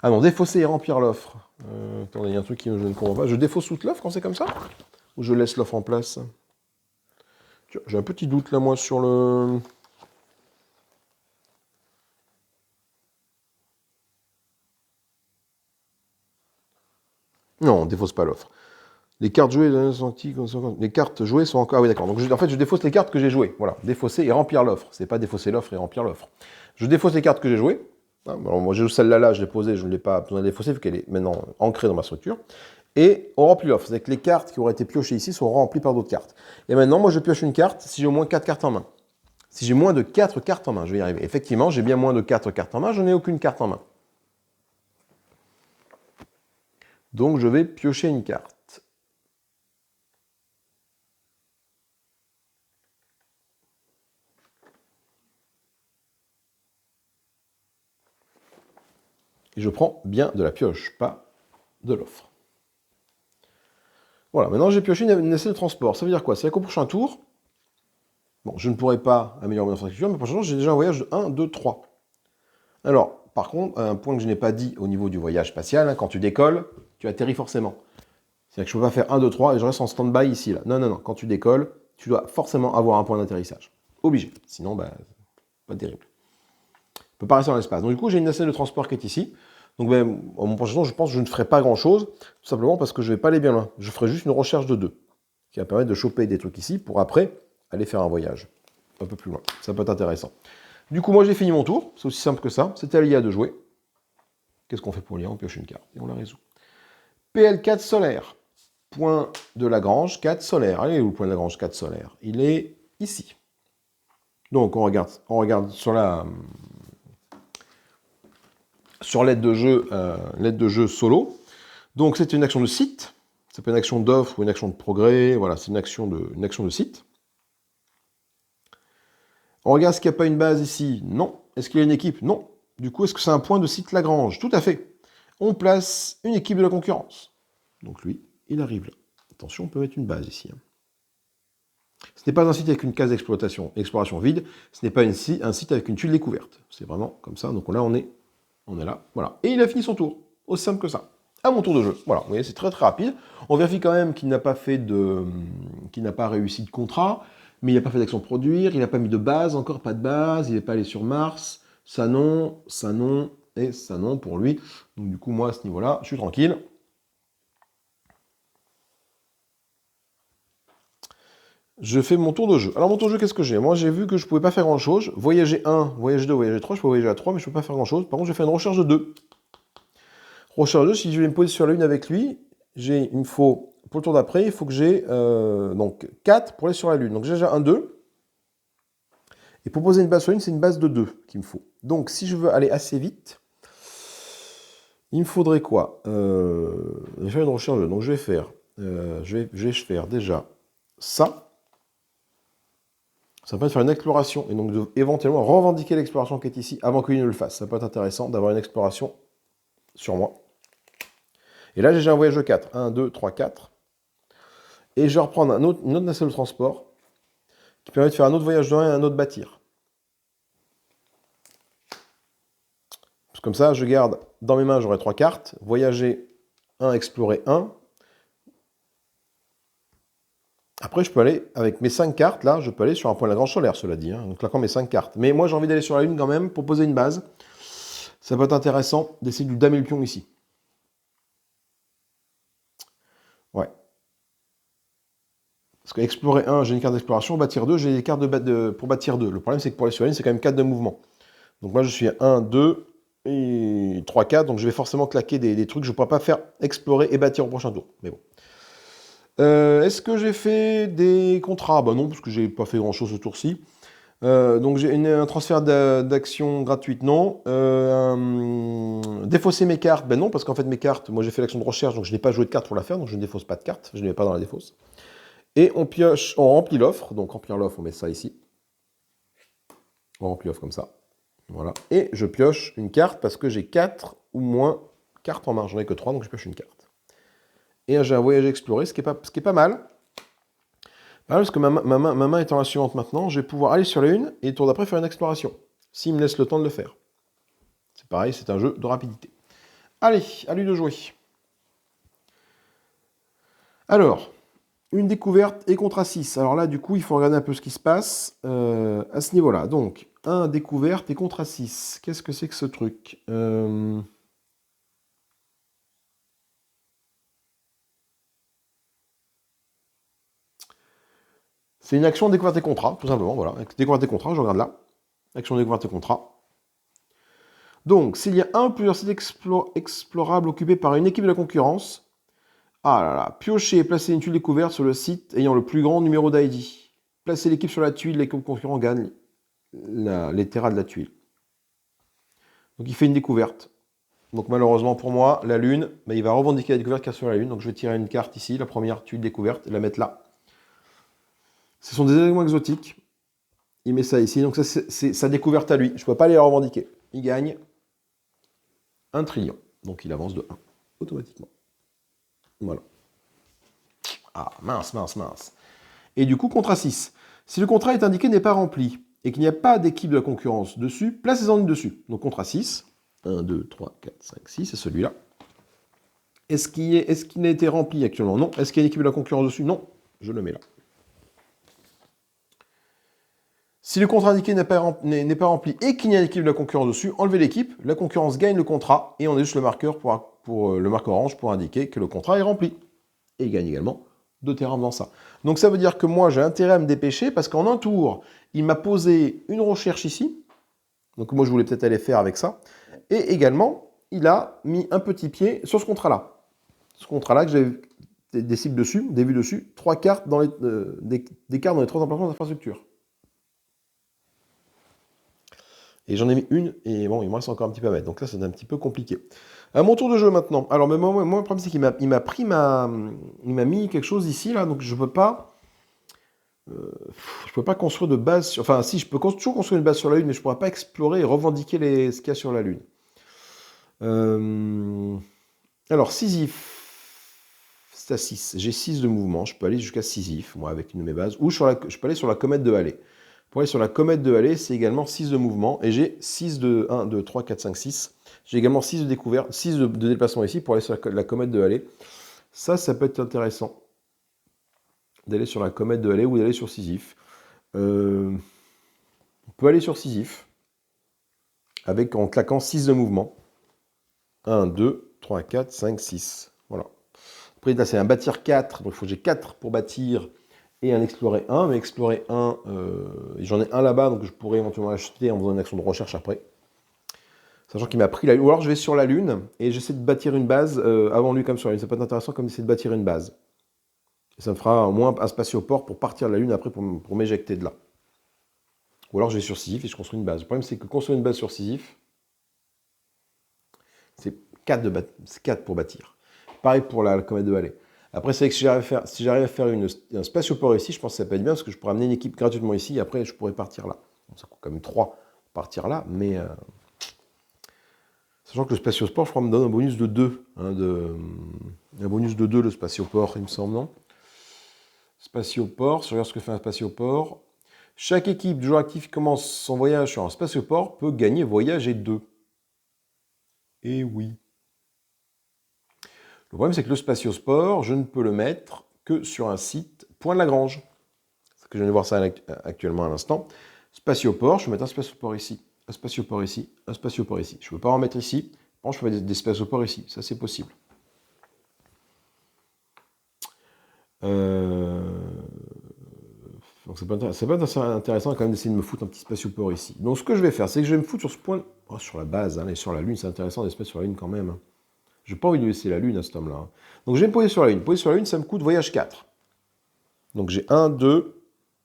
Ah non, défausser et remplir l'offre. Attendez, il y a un truc que je ne comprends pas. Je défausse toute l'offre quand c'est comme ça? Ou je laisse l'offre en place? J'ai un petit doute là, moi, sur le... Non, on défausse pas l'offre. Les cartes jouées, les cartes jouées sont encore... Ah oui, d'accord. Donc, en fait, je défausse les cartes que j'ai jouées. Voilà, défausser et remplir l'offre. C'est pas défausser l'offre et remplir l'offre. Je défausse les cartes que j'ai jouées. Alors, moi, j'ai celle-là, je l'ai posée, je ne l'ai pas besoin de défausser, vu qu'elle est maintenant ancrée dans ma structure. Et on remplit l'offre. C'est-à-dire que les cartes qui auraient été piochées ici sont remplies par d'autres cartes. Et maintenant, moi, je pioche une carte si j'ai au moins 4 cartes en main. Si j'ai moins de 4 cartes en main, je vais y arriver. Effectivement, j'ai bien moins de 4 cartes en main, je n'ai aucune carte en main. Donc, je vais piocher une carte. Et je prends bien de la pioche, pas de l'offre. Voilà, maintenant j'ai pioché une essai de transport. Ça veut dire quoi? C'est-à-dire qu'au prochain tour, bon, je ne pourrai pas améliorer mon infrastructure, mais au prochain tour, j'ai déjà un voyage de 1, 2, 3. Alors, par contre, un point que je n'ai pas dit au niveau du voyage spatial, hein, quand tu décolles, tu atterris forcément. C'est-à-dire que je ne peux pas faire 1, 2, 3 et je reste en stand-by ici. Là. Non, non, non. Quand tu décolles, tu dois forcément avoir un point d'atterrissage. Obligé. Sinon, bah, pas terrible. Je ne peux pas rester dans l'espace. Donc du coup, j'ai une essai de transport qui est ici. Donc ben, mon prochain tour, je pense que je ne ferai pas grand-chose, tout simplement parce que je ne vais pas aller bien loin. Je ferai juste une recherche de 2, qui va permettre de choper des trucs ici, pour après aller faire un voyage un peu plus loin. Ça peut être intéressant. Du coup, moi j'ai fini mon tour, c'est aussi simple que ça. C'était à l'IA de jouer. Qu'est-ce qu'on fait pour l'IA? On pioche une carte et on la résout. PL4 solaire. Point de Lagrange 4 solaire. Allez, où le point de Lagrange 4 solaire? Il est ici. Donc on regarde sur l'aide de jeu solo. Donc c'est une action de site, ça peut être une action d'offre ou une action de progrès, voilà, c'est une action de site. On regarde, est-ce qu'il n'y a pas une base ici? Non. Est-ce qu'il y a une équipe? Non. Du coup, est-ce que c'est un point de site Lagrange? Tout à fait. On place une équipe de la concurrence. Donc lui, il arrive là. Attention, on peut mettre une base ici. Ce n'est pas un site avec une case d'exploration, exploration vide, ce n'est pas un site avec une tuile découverte. C'est vraiment comme ça, donc là on est là, voilà. Et il a fini son tour, aussi simple que ça. À mon tour de jeu, voilà, vous voyez, c'est très très rapide. On vérifie quand même qu'il n'a pas réussi de contrat, mais il n'a pas fait d'action produire, il n'a pas mis de base, encore pas de base, il n'est pas allé sur Mars, ça non, et ça non pour lui. Donc du coup, moi à ce niveau-là, je suis tranquille. Je fais mon tour de jeu. Alors mon tour de jeu, qu'est-ce que j'ai? Moi j'ai vu que je ne pouvais pas faire grand-chose. Voyager 1, voyager 2, voyager 3, je peux voyager à 3, mais je ne peux pas faire grand-chose. Par contre, je vais faire une recherche de 2. Recherche de 2, si je vais me poser sur la Lune avec lui, il me faut, pour le tour d'après, il faut que j'ai donc 4 pour aller sur la Lune. Donc j'ai déjà un 2. Et pour poser une base sur la Lune, c'est une base de 2 qu'il me faut. Donc si je veux aller assez vite, il me faudrait quoi? Je vais faire une recherche de 2. Donc je vais faire déjà ça. Ça permet de faire une exploration et donc éventuellement revendiquer l'exploration qui est ici avant qu'il ne le fasse. Ça peut être intéressant d'avoir une exploration sur moi. Et là, j'ai un voyage de 4. 1, 2, 3, 4. Et je vais reprendre une autre nacelle de transport qui permet de faire un autre voyage de 1 et un autre bâtir. Comme ça, je garde dans mes mains, j'aurai 3 cartes. Voyager 1, explorer 1. Après, je peux aller, avec mes 5 cartes, là, je peux aller sur un point de Lagrange solaire, cela dit. Donc, claquant mes 5 cartes. Mais moi, j'ai envie d'aller sur la Lune quand même pour poser une base. Ça peut être intéressant d'essayer de damer le pion ici. Ouais. Parce qu'explorer 1, j'ai une carte d'exploration. Bâtir 2, j'ai des cartes pour bâtir 2. Le problème, c'est que pour aller sur la Lune, c'est quand même 4 de mouvement. Donc moi, je suis à 1, 2 et 3, 4. Donc je vais forcément claquer des trucs. Je ne pourrai pas faire explorer et bâtir au prochain tour. Mais bon. Est-ce que j'ai fait des contrats? Bah non, parce que j'ai pas fait grand-chose ce tour-ci. Donc j'ai un transfert d'action gratuite, non. Défausser mes cartes, ben non, parce qu'en fait mes cartes, moi j'ai fait l'action de recherche, donc je n'ai pas joué de cartes pour la faire, donc je ne défausse pas de cartes, je ne mets pas dans la défausse. Et on pioche, on remplit l'offre, donc remplir l'offre, on met ça ici. On remplit l'offre comme ça. Voilà. Et je pioche une carte parce que j'ai 4 ou moins cartes en main, j'en ai que 3, donc je pioche une carte. Et j'ai un voyage exploré, ce qui est pas mal. Parce que ma main étant la suivante maintenant, je vais pouvoir aller sur la Lune et le tour d'après faire une exploration, s'il me laisse le temps de le faire. pareil, c'est un jeu de rapidité. Allez, à lui de jouer. Alors, une découverte et contrat 6. Alors là, du coup, il faut regarder un peu ce qui se passe à ce niveau-là. Donc, 1 découverte et contrat 6. Qu'est-ce que c'est que ce truc C'est une action découverte et contrat, tout simplement. Voilà, découverte et contrat, je regarde là. Action découverte et contrat. Donc, s'il y a un ou plusieurs sites explorables occupés par une équipe de la concurrence, ah là là, piocher et placer une tuile découverte sur le site ayant le plus grand numéro d'ID. Placer l'équipe sur la tuile, l'équipe concurrente gagne les terras de la tuile. Donc il fait une découverte. Donc malheureusement pour moi, la lune, bah, il va revendiquer la découverte qu'il y a sur la lune. Donc je vais tirer une carte ici, la première tuile découverte, et la mettre là. Ce sont des éléments exotiques. Il met ça ici, donc ça c'est sa découverte à lui. Je ne peux pas les revendiquer. Il gagne 1 trillion. Donc il avance de 1, automatiquement. Voilà. Ah, mince, mince, mince. Et du coup, contrat 6. Si le contrat est indiqué n'est pas rempli, et qu'il n'y a pas d'équipe de la concurrence dessus, placez-en une dessus. Donc contrat 6. 1, 2, 3, 4, 5, 6, c'est celui-là. Est-ce qu'il a été rempli actuellement? Non. Est-ce qu'il y a une équipe de la concurrence dessus? Non. Je le mets là. Si le contrat indiqué n'est pas rempli et qu'il y a une équipe de la concurrence dessus, enlevez l'équipe, la concurrence gagne le contrat et on a juste le marqueur pour le marqueur orange pour indiquer que le contrat est rempli. Et il gagne également 2 terrains dans ça. Donc ça veut dire que moi j'ai intérêt à me dépêcher parce qu'en un tour, il m'a posé une recherche ici. Donc moi je voulais peut-être aller faire avec ça. Et également, il a mis un petit pied sur ce contrat-là. Ce contrat-là que j'ai des cibles dessus, des vues dessus, 3 cartes dans des cartes dans les 3 emplacements d'infrastructure. Et j'en ai mis une, et bon, il me reste encore un petit peu à mettre. Donc là, c'est un petit peu compliqué. À mon tour de jeu maintenant. Alors, mais moi le problème, c'est qu'il m'a mis quelque chose ici, là, donc je peux pas construire de base sur... Enfin, si, je peux toujours construire une base sur la Lune, mais je ne pourrais pas explorer et revendiquer ce qu'il y a sur la Lune. Alors, Sisyphe, c'est à 6. J'ai 6 de mouvement. Je peux aller jusqu'à Sisyphe, moi, avec une de mes bases. Ou je peux aller sur la comète de Halley. Pour aller sur la comète de Halley, c'est également 6 de mouvement. Et j'ai 6 de 1, 2, 3, 4, 5, 6. J'ai également 6 de découverte, 6 de déplacement ici pour aller sur la comète de Halley. Ça peut être intéressant. D'aller sur la comète de Halley ou d'aller sur Sisyphe. On peut aller sur Sisyphe en claquant 6 de mouvement. 1, 2, 3, 4, 5, 6. Voilà. Après, là, c'est un bâtir 4. Donc, il faut que j'ai 4 pour bâtir et un explorer 1. Mais explorer 1, j'en ai un là-bas, donc je pourrais éventuellement l'acheter en faisant une action de recherche après. Sachant qu'il m'a pris la Lune. Ou alors, je vais sur la Lune et j'essaie de bâtir une base avant lui comme sur la Lune. Ça peut être intéressant comme d'essayer de bâtir une base. Et ça me fera au moins un spatioport pour partir de la Lune après pour m'éjecter de là. Ou alors, je vais sur Sisyphe et je construis une base. Le problème, c'est que construire une base sur Sisyphe, c'est 4 pour bâtir. Pareil pour la comète de Halley. Après, c'est vrai que si j'arrive à faire un spatioport ici, je pense que ça peut être bien parce que je pourrais amener une équipe gratuitement ici et après, je pourrais partir là. Donc, ça coûte quand même 3 pour partir là, mais... Sachant que le spatioport, je crois, me donne un bonus de 2. Un bonus de 2, le spatioport, il me semble, non? Spatioport, je regarde ce que fait un spatioport. Chaque équipe de joueurs actifs qui commence son voyage sur un spatioport peut gagner voyager 2. Et oui. Le problème, c'est que le spatiosport, je ne peux le mettre que sur un site point de Lagrange. C'est que je viens de voir ça actuellement à l'instant. Spatioport, je peux mettre un spatioport ici, un spatioport ici, un spatioport ici. Je ne peux pas en mettre ici. Par contre, je peux mettre des spatioports ici. Ça, c'est possible. Donc, c'est pas intéressant quand même d'essayer de me foutre un petit spatioport ici. Donc, ce que je vais faire, c'est que je vais me foutre sur ce point... Oh, sur la base, hein, et sur la Lune, c'est intéressant d'être sur la Lune quand même. Hein. Je n'ai pas envie de laisser la Lune à cet homme-là. Hein. Donc, je vais me poser sur la Lune. Poser sur la Lune, ça me coûte voyage 4. Donc, j'ai 1, 2,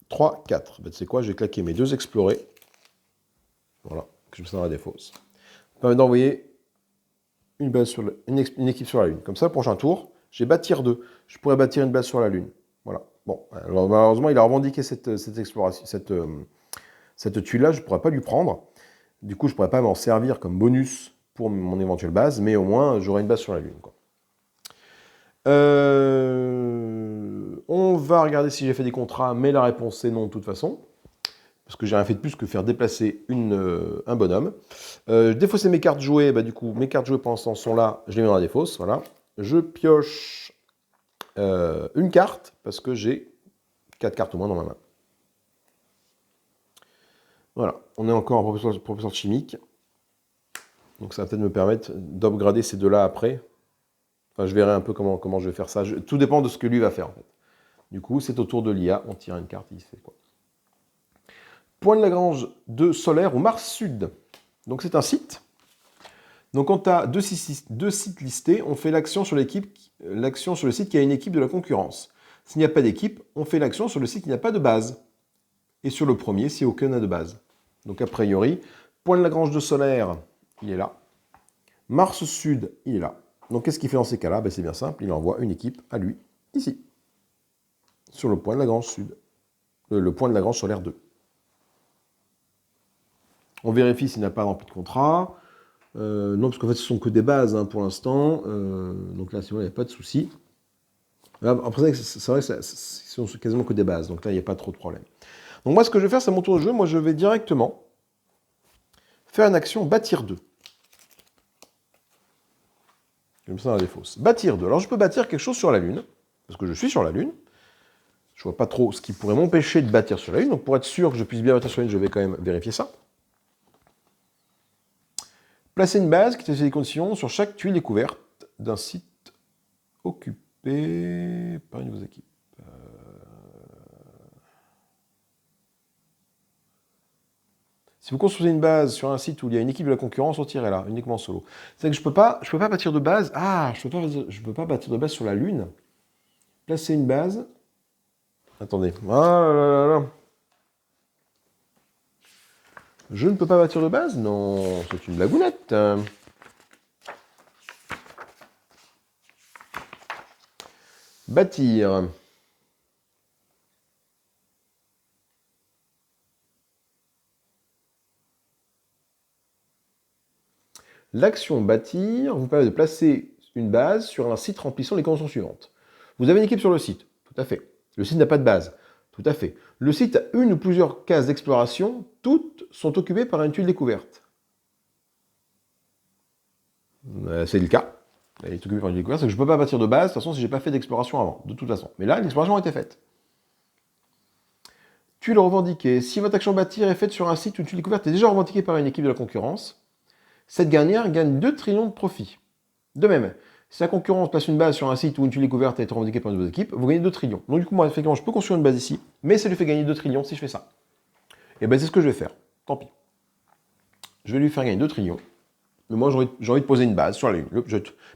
3, 4. Ben, tu sais quoi, je vais claquer mes 2 explorés. Voilà, que je me sers à des fausses. Ça permet d'envoyer une équipe sur la Lune. Comme ça, prochain tour, j'ai bâtir 2. Je pourrais bâtir une base sur la Lune. Voilà. Bon, alors, malheureusement, il a revendiqué cette exploration, cette tuile-là, je ne pourrais pas lui prendre. Du coup, je ne pourrais pas m'en servir comme bonus pour mon éventuelle base, mais au moins, j'aurai une base sur la Lune. Quoi. On va regarder si j'ai fait des contrats, mais la réponse est non de toute façon. Parce que j'ai rien fait de plus que faire déplacer un bonhomme. Défausser mes cartes jouées, bah, du coup, mes cartes jouées pour l'instant sont là, je les mets dans la défausse, voilà. Je pioche une carte, parce que j'ai 4 cartes au moins dans ma main. Voilà, on est encore en professeur de chimique. Donc ça va peut-être me permettre d'upgrader ces deux-là après. Enfin, je verrai un peu comment je vais faire ça. Tout dépend de ce que lui va faire, en fait. Du coup, c'est au tour de l'IA, on tire une carte, il fait quoi. Point de Lagrange de Solaire ou Mars Sud. Donc c'est un site. Donc quand tu as deux sites listés, on fait l'action sur le site qui a une équipe de la concurrence. S'il n'y a pas d'équipe, on fait l'action sur le site qui n'a pas de base. Et sur le premier, si aucun n'a de base. Donc a priori, point de Lagrange de Solaire, il est là. Mars Sud, il est là. Donc qu'est-ce qu'il fait dans ces cas-là? Ben, c'est bien simple, il envoie une équipe à lui, ici. Sur le point de Lagrange Sud. Le point de Lagrange Solaire 2. On vérifie s'il n'a pas rempli de contrat. Non, parce qu'en fait, ce sont que des bases hein, pour l'instant. Donc là, sinon, il n'y a pas de souci. Après, c'est vrai que ce sont quasiment que des bases. Donc là, il n'y a pas trop de problème. Donc moi, ce que je vais faire, c'est mon tour de jeu. Moi, je vais directement faire une action bâtir 2. Comme ça, dans la défausse. Bâtir 2. Alors, je peux bâtir quelque chose sur la Lune. Parce que je suis sur la Lune. Je ne vois pas trop ce qui pourrait m'empêcher de bâtir sur la Lune. Donc pour être sûr que je puisse bien bâtir sur la Lune, je vais quand même vérifier ça. Placer une base qui satisfait les conditions sur chaque tuile découverte d'un site occupé par une de vos équipes. Si vous construisez une base sur un site où il y a une équipe de la concurrence, retirez-la, uniquement solo. C'est que je peux pas bâtir de base. Ah, je peux pas bâtir de base sur la Lune. Placer une base. Attendez. Ah là là là. Je ne peux pas bâtir de base? Non, c'est une blagounette. Bâtir. L'action bâtir vous permet de placer une base sur un site remplissant les conditions suivantes. Vous avez une équipe sur le site, tout à fait. Le site n'a pas de base, tout à fait. Le site a une ou plusieurs cases d'exploration, toutes sont occupées par une tuile découverte. C'est le cas. Elle est occupée par une tuile découverte, c'est que je ne peux pas bâtir de base, de toute façon, si je n'ai pas fait d'exploration avant, de toute façon. Mais là, l'exploration a été faite. Tuile revendiquée. Si votre action bâtir est faite sur un site où une tuile découverte est déjà revendiquée par une équipe de la concurrence, cette dernière gagne 2 trillions de profit. De même, si la concurrence place une base sur un site où une tuile découverte a été revendiquée par une de vos équipes, vous gagnez 2 trillions. Donc du coup, moi, effectivement, je peux construire une base ici, mais ça lui fait gagner 2 trillions si je fais ça. Et bien, c'est ce que je vais faire. Tant pis. Je vais lui faire gagner 2 trillions. Mais moi, j'ai envie de poser une base sur la Lune.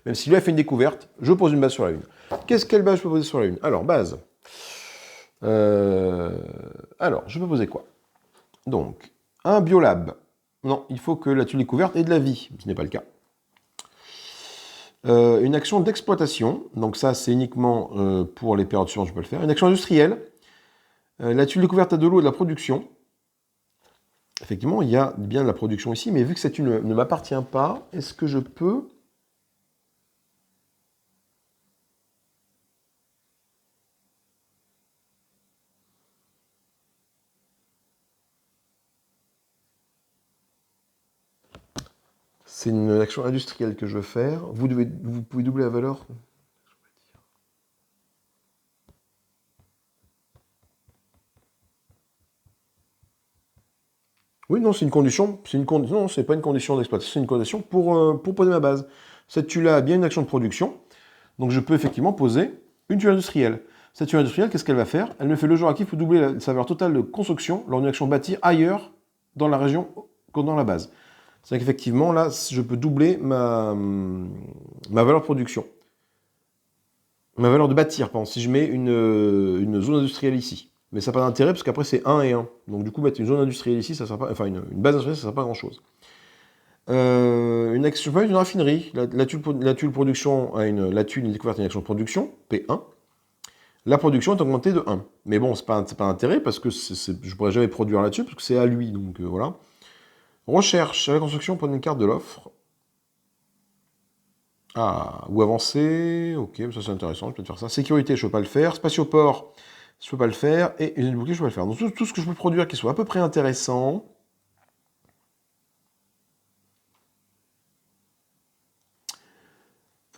Même si lui a fait une découverte, je pose une base sur la Lune. Quelle base je peux poser sur la Lune? Alors, base. Alors, je peux poser quoi? Donc, un biolab. Non, il faut que la tuile découverte ait de la vie, ce n'est pas le cas. Une action d'exploitation, donc ça c'est uniquement pour les périodes suivantes, je peux le faire. Une action industrielle, la tuile découverte a de l'eau et de la production. Effectivement, il y a bien de la production ici, mais vu que cette tuile ne m'appartient pas, est-ce que je peux... C'est une action industrielle que je veux faire. Vous pouvez doubler la valeur. Oui, non, c'est une condition. Non, c'est pas une condition d'exploitation, c'est une condition pour poser ma base. Cette tuile-là a bien une action de production, donc je peux effectivement poser une tuile industrielle. Cette tuile industrielle, qu'est-ce qu'elle va faire? Elle me fait le joueur actif pour doubler sa valeur totale de construction lors d'une action bâtie ailleurs dans la région que dans la base. C'est qu'effectivement, là, je peux doubler ma valeur de production. Ma valeur de bâtir, pardon, si je mets une zone industrielle ici. Mais ça n'a pas d'intérêt parce qu'après c'est 1 et 1. Donc du coup, mettre une zone industrielle ici, ça sert pas, enfin une base industrielle, ça ne sert pas à grand chose. Une action, une raffinerie. La tuile production a la tuile découverte une action de production, P1. La production est augmentée de 1. Mais bon, c'est pas d'intérêt parce que je ne pourrais jamais produire là-dessus parce que c'est à lui. Donc voilà. Recherche à la construction, prenez une carte de l'offre. Ah, ou avancer, ok, ça c'est intéressant, je peux faire ça. Sécurité, je ne peux pas le faire. Spatioport, je ne peux pas le faire. Et usine de bouclier, je peux pas le faire. Donc tout ce que je peux produire qui soit à peu près intéressant.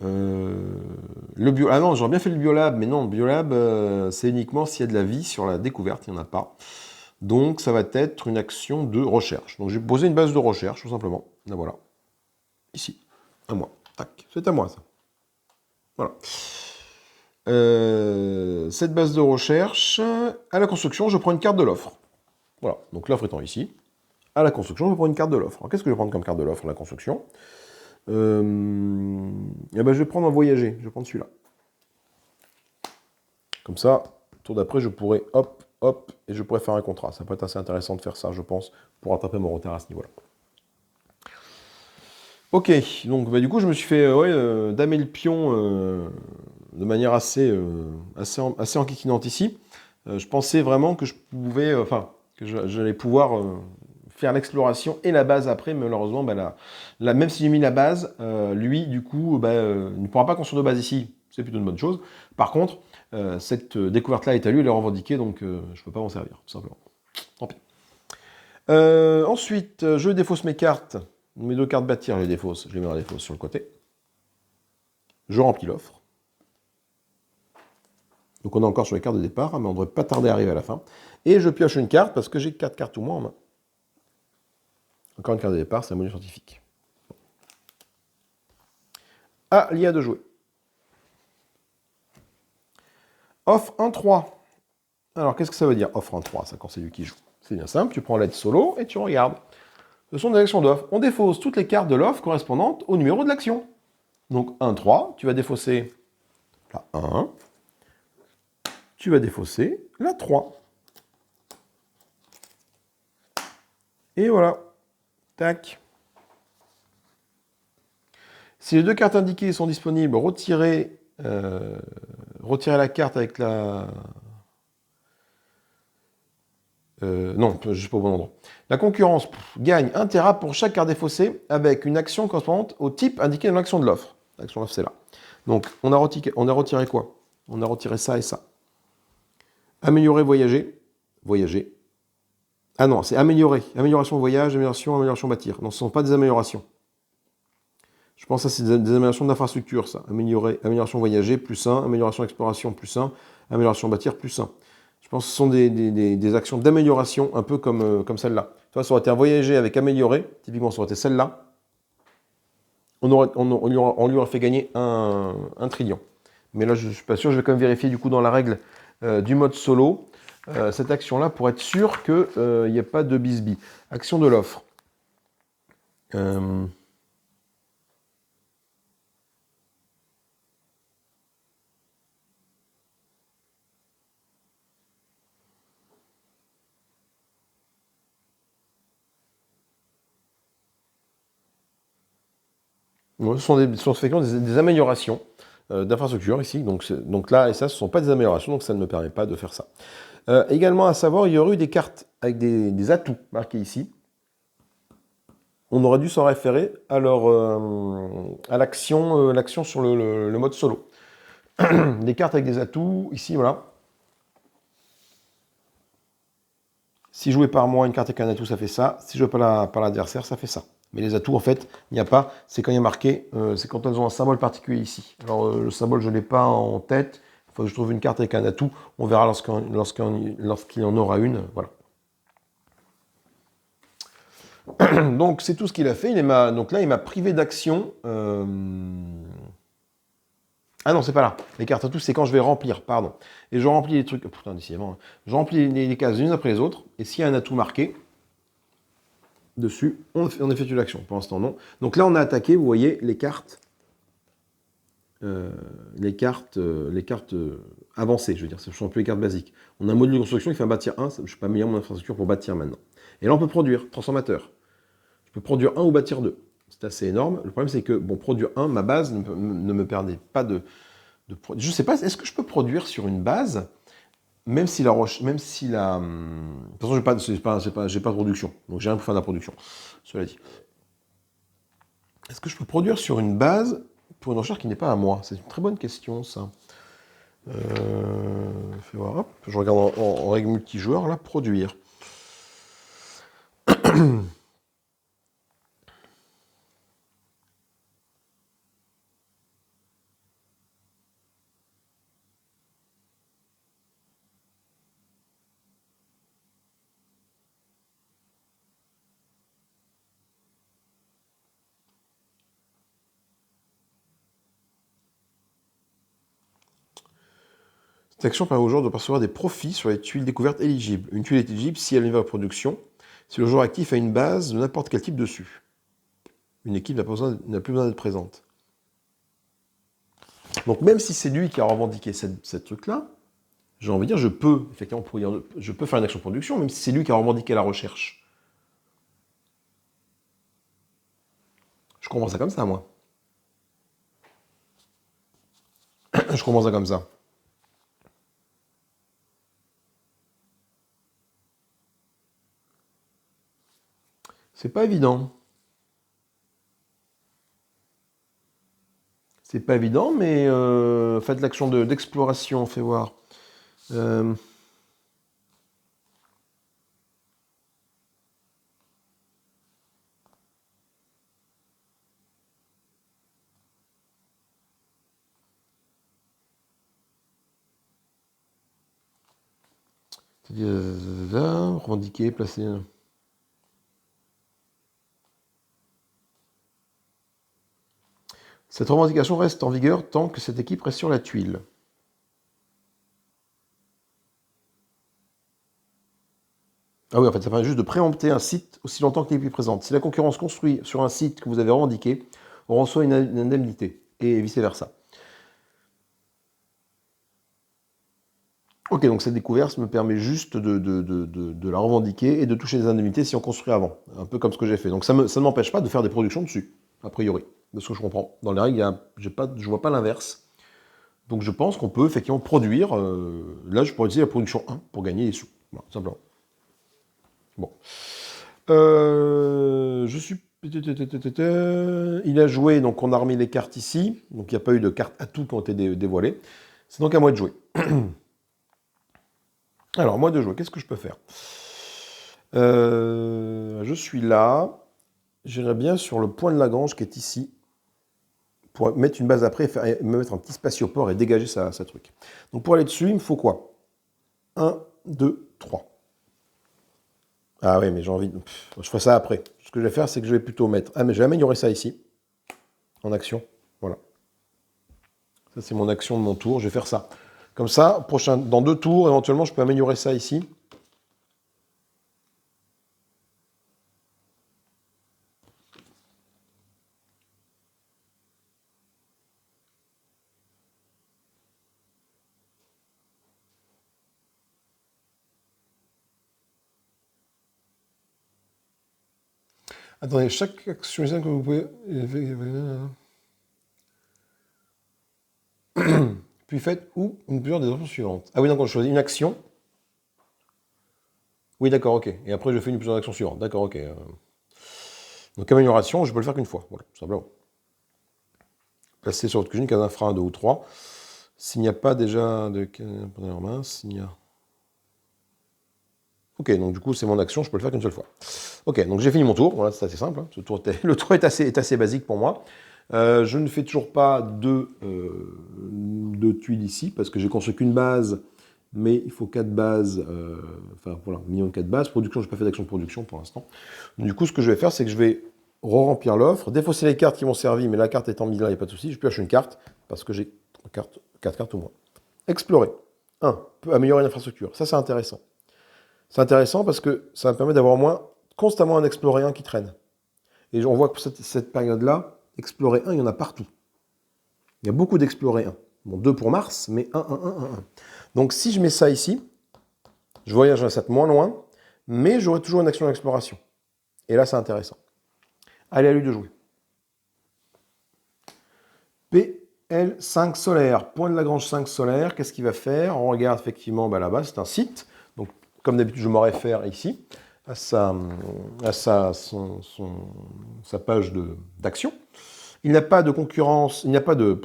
Ah non, j'aurais bien fait le biolab, mais non, le biolab, c'est uniquement s'il y a de la vie sur la découverte, il n'y en a pas. Donc, ça va être une action de recherche. Donc, j'ai posé une base de recherche, tout simplement. Là, voilà. Ici. À moi. Tac. C'est à moi, ça. Voilà. Cette base de recherche, à la construction, je prends une carte de l'offre. Voilà. Donc, l'offre étant ici. À la construction, je prends une carte de l'offre. Alors, qu'est-ce que je vais prendre comme carte de l'offre à la construction eh ben, je vais prendre un voyager. Je vais prendre celui-là. Comme ça, tour d'après, je pourrais, hop, hop, et je pourrais faire un contrat. Ça peut être assez intéressant de faire ça, je pense, pour rattraper mon retard à ce niveau-là. Ok, donc bah, du coup, je me suis fait damer le pion de manière assez enquiquinante ici. Je pensais vraiment que je pouvais, que j'allais pouvoir faire l'exploration et la base après, mais malheureusement, bah, même si j'ai mis la base, lui, du coup, ne pourra pas construire de base ici. C'est plutôt une bonne chose. Par contre, cette découverte-là est à lui, elle est revendiquée, donc je ne peux pas m'en servir, tout simplement. Tant pis. Ensuite, je défausse mes cartes. Mes 2 cartes bâtir, je les défausse. Je les mets en défausse sur le côté. Je remplis l'offre. Donc on est encore sur les cartes de départ, mais on ne devrait pas tarder à arriver à la fin. Et je pioche une carte parce que j'ai 4 cartes ou moins en main. Encore une carte de départ, c'est un module scientifique. Ah, l'IA de jouer. Offre 1-3. Alors, qu'est-ce que ça veut dire, offre 1-3, ça, quand c'est lui qui joue? C'est bien simple, tu prends l'aide solo et tu regardes. Ce sont des actions d'offre. On défausse toutes les cartes de l'offre correspondantes au numéro de l'action. Donc 1-3, tu vas défausser la 1, tu vas défausser la 3. Et voilà. Tac. Si les 2 cartes indiquées sont disponibles, retirez la carte avec la... non, je ne suis pas au bon endroit. La concurrence gagne 1 Tera pour chaque carte défaussée avec une action correspondante au type indiqué dans l'action de l'offre. L'action de l'offre, c'est là. Donc, on a retiré quoi? On a retiré ça et ça. Améliorer, voyager. Voyager. Ah non, c'est améliorer. Amélioration, voyage, amélioration, bâtir. Non, ce ne sont pas des améliorations. Je pense que ça, c'est des améliorations d'infrastructure, ça. Amélioration voyager, plus 1. Amélioration exploration, plus 1. Amélioration bâtir, plus 1. Je pense que ce sont des actions d'amélioration, un peu comme celle-là. Tu vois, ça aurait été un voyager avec améliorer. Typiquement, ça aurait été celle-là. On lui aurait fait gagner un trillion. Mais là, je ne suis pas sûr. Je vais quand même vérifier, du coup, dans la règle du mode solo, cette action-là, pour être sûr qu'il n'y ait pas de bisbis. Action de l'offre. Ce sont effectivement des améliorations d'infrastructure ici. Donc là et ça, ce ne sont pas des améliorations, donc ça ne me permet pas de faire ça. Également à savoir, il y aurait eu des cartes avec des atouts marqués ici. On aurait dû s'en référer à l'action sur le mode solo. Des cartes avec des atouts, ici, voilà. Si joué par moi, une carte avec un atout, ça fait ça. Si joué par l'adversaire, ça fait ça. Mais les atouts, en fait, il n'y a pas. C'est quand il y a marqué, c'est quand elles ont un symbole particulier ici. Alors, le symbole, je ne l'ai pas en tête. Il faut que je trouve une carte avec un atout. On verra lorsqu'il en aura une. Voilà. Donc, c'est tout ce qu'il a fait. Donc là, il m'a privé d'action. Ah non, c'est pas là. Les cartes atouts, c'est quand je vais remplir, pardon. Et je remplis les trucs. Oh, putain, décidément. Je remplis les cases les unes après les autres. Et s'il y a un atout marqué dessus, on effectue l'action. Pour l'instant, non. Donc là, on a attaqué, vous voyez, les cartes. Avancées, je veux dire. Ce ne sont plus les cartes basiques. On a un module de construction qui fait un bâtir 1. Je ne suis pas meilleur mon infrastructure pour bâtir maintenant. Et là, on peut produire, transformateur. Je peux produire 1 ou bâtir 2. C'est assez énorme. Le problème, c'est que, bon, produire 1, ma base ne me permet pas de je ne sais pas, est-ce que je peux produire sur une base, même si la... De toute façon, j'ai pas de production, donc j'ai rien pour faire de la production, cela dit. Est-ce que je peux produire sur une base pour une recherche qui n'est pas à moi? C'est une très bonne question, ça. Fais voir, hop, je regarde en règle multijoueur, là, produire. Cette action permet au joueur de percevoir des profits sur les tuiles découvertes éligibles. Une tuile est éligible si elle est en production, si le joueur actif a une base de n'importe quel type dessus. Une équipe n'a plus besoin d'être présente. Donc même si c'est lui qui a revendiqué cette truc-là, j'ai envie de dire, je peux effectivement je peux faire une action de production, même si c'est lui qui a revendiqué la recherche. Je comprends ça comme ça, moi. Je comprends ça comme ça. C'est pas évident. C'est pas évident, mais faites l'action d'exploration, fais voir. Revendiquer, placer. Cette revendication reste en vigueur tant que cette équipe reste sur la tuile. Ah oui, en fait, ça permet juste de préempter un site aussi longtemps que l'équipe est présente. Si la concurrence construit sur un site que vous avez revendiqué, on reçoit une indemnité, et vice-versa. Ok, donc cette découverte me permet juste de la revendiquer et de toucher des indemnités si on construit avant. Un peu comme ce que j'ai fait. Donc ça ne m'empêche pas de faire des productions dessus, a priori, de ce que je comprends. Dans les règles, je ne vois pas l'inverse. Donc je pense qu'on peut effectivement produire. Là, je pourrais utiliser la production 1 pour gagner des sous. Voilà, simplement. Bon. Je suis... Il a joué, donc on a remis les cartes ici. Donc il n'y a pas eu de cartes atouts qui ont été dévoilées. C'est donc à moi de jouer. Alors, moi de jouer, qu'est-ce que je peux faire? Je suis là. J'irai bien sur le point de Lagrange qui est ici. Pour mettre une base après, et me mettre un petit spatioport et dégager sa truc. Donc pour aller dessus, il me faut quoi? 1, 2, 3. Ah oui, mais j'ai envie de... je ferai ça après. Ce que je vais faire, c'est que je vais plutôt mettre... Ah, mais je vais améliorer ça ici. En action. Voilà. Ça, c'est mon action de mon tour. Je vais faire ça. Comme ça, dans 2 tours, éventuellement, je peux améliorer ça ici. Attendez, chaque action que vous pouvez... Puis faites ou une plusieurs des options suivantes. Ah oui, donc on choisit une action. Oui, d'accord, ok. Et après, je fais une plusieurs actions suivantes. D'accord, ok. Donc amélioration, je peux le faire qu'une fois. Voilà, tout simplement. Placer sur votre cuisine, case infra 1, 2 ou 3. S'il n'y a pas déjà de... s'il y a... Ok, donc du coup, c'est mon action, je peux le faire qu'une seule fois. Ok, donc j'ai fini mon tour. Voilà, c'est assez simple. Hein. Le tour est assez basique pour moi. Je ne fais toujours pas de tuiles ici, parce que j'ai construit qu'une base, mais il faut 4 bases, enfin voilà, minimum 4 bases. Production, je n'ai pas fait d'action de production pour l'instant. Du coup, ce que je vais faire, c'est que je vais re-remplir l'offre, défausser les cartes qui m'ont servi, mais la carte étant mise là, il n'y a pas de souci. Je pioche une carte, parce que j'ai 4 cartes au moins. Explorer. 1. Peut améliorer l'infrastructure. Ça, c'est intéressant. C'est intéressant parce que ça me permet d'avoir au moins constamment un explorer 1 qui traîne. Et on voit que pour cette période-là, explorer 1, il y en a partout. Il y a beaucoup d'explorer 1. Bon, 2 pour Mars, mais 1, 1, 1, 1, 1. Donc si je mets ça ici, je voyage un set moins loin, mais j'aurai toujours une action d'exploration. Et là, c'est intéressant. Allez, à lui de jouer. PL5 solaire, point de Lagrange 5 solaire, qu'est-ce qu'il va faire? On regarde effectivement là-bas, c'est un site. Donc, comme d'habitude, je me réfère ici à sa page d'action. Il n'a pas de concurrence, il n'y a pas de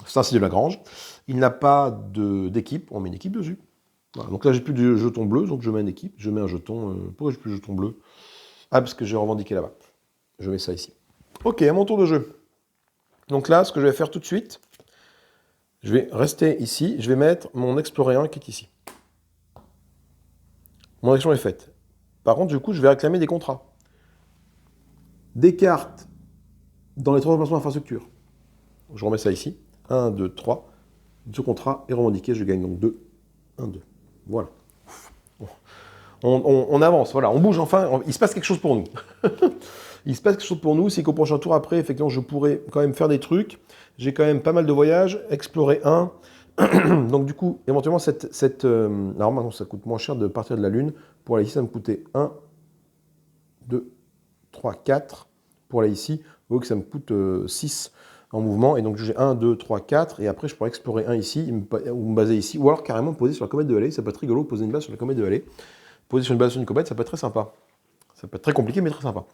c'est un site de Lagrange. Il n'a pas d'équipe, on met une équipe dessus. Voilà, donc là, j'ai plus de jetons bleus, donc je mets une équipe, je mets un jeton. Pourquoi j'ai plus de jetons bleus? Ah, parce que j'ai revendiqué là-bas. Je mets ça ici. Ok, à mon tour de jeu. Donc là, ce que je vais faire tout de suite, je vais rester ici, je vais mettre mon Explorer 1 qui est ici. Mon action est faite. Par contre, du coup, je vais réclamer des contrats. Des cartes dans les 3 emplacements d'infrastructure. Je remets ça ici. 1, 2, 3. Ce contrat est revendiqué, je gagne donc 2, 1, 2. Voilà. On avance, voilà, on bouge enfin, il se passe quelque chose pour nous. Il se passe quelque chose pour nous, c'est qu'au prochain tour, après, effectivement, je pourrais quand même faire des trucs. J'ai quand même pas mal de voyages, explorer un. Donc du coup, éventuellement, alors maintenant, ça coûte moins cher de partir de la Lune. Pour aller ici, ça me coûtait 1, 2, 3, 4. Pour aller ici, vous voyez que ça me coûte 6 en mouvement. Et donc j'ai 1, 2, 3, 4. Et après, je pourrais explorer un ici, ou me baser ici. Ou alors carrément poser sur la comète de Halley. Ça peut être rigolo, poser une base sur la comète de Halley. Poser sur une base sur une comète, ça peut être très sympa. Ça peut être très compliqué, mais très sympa.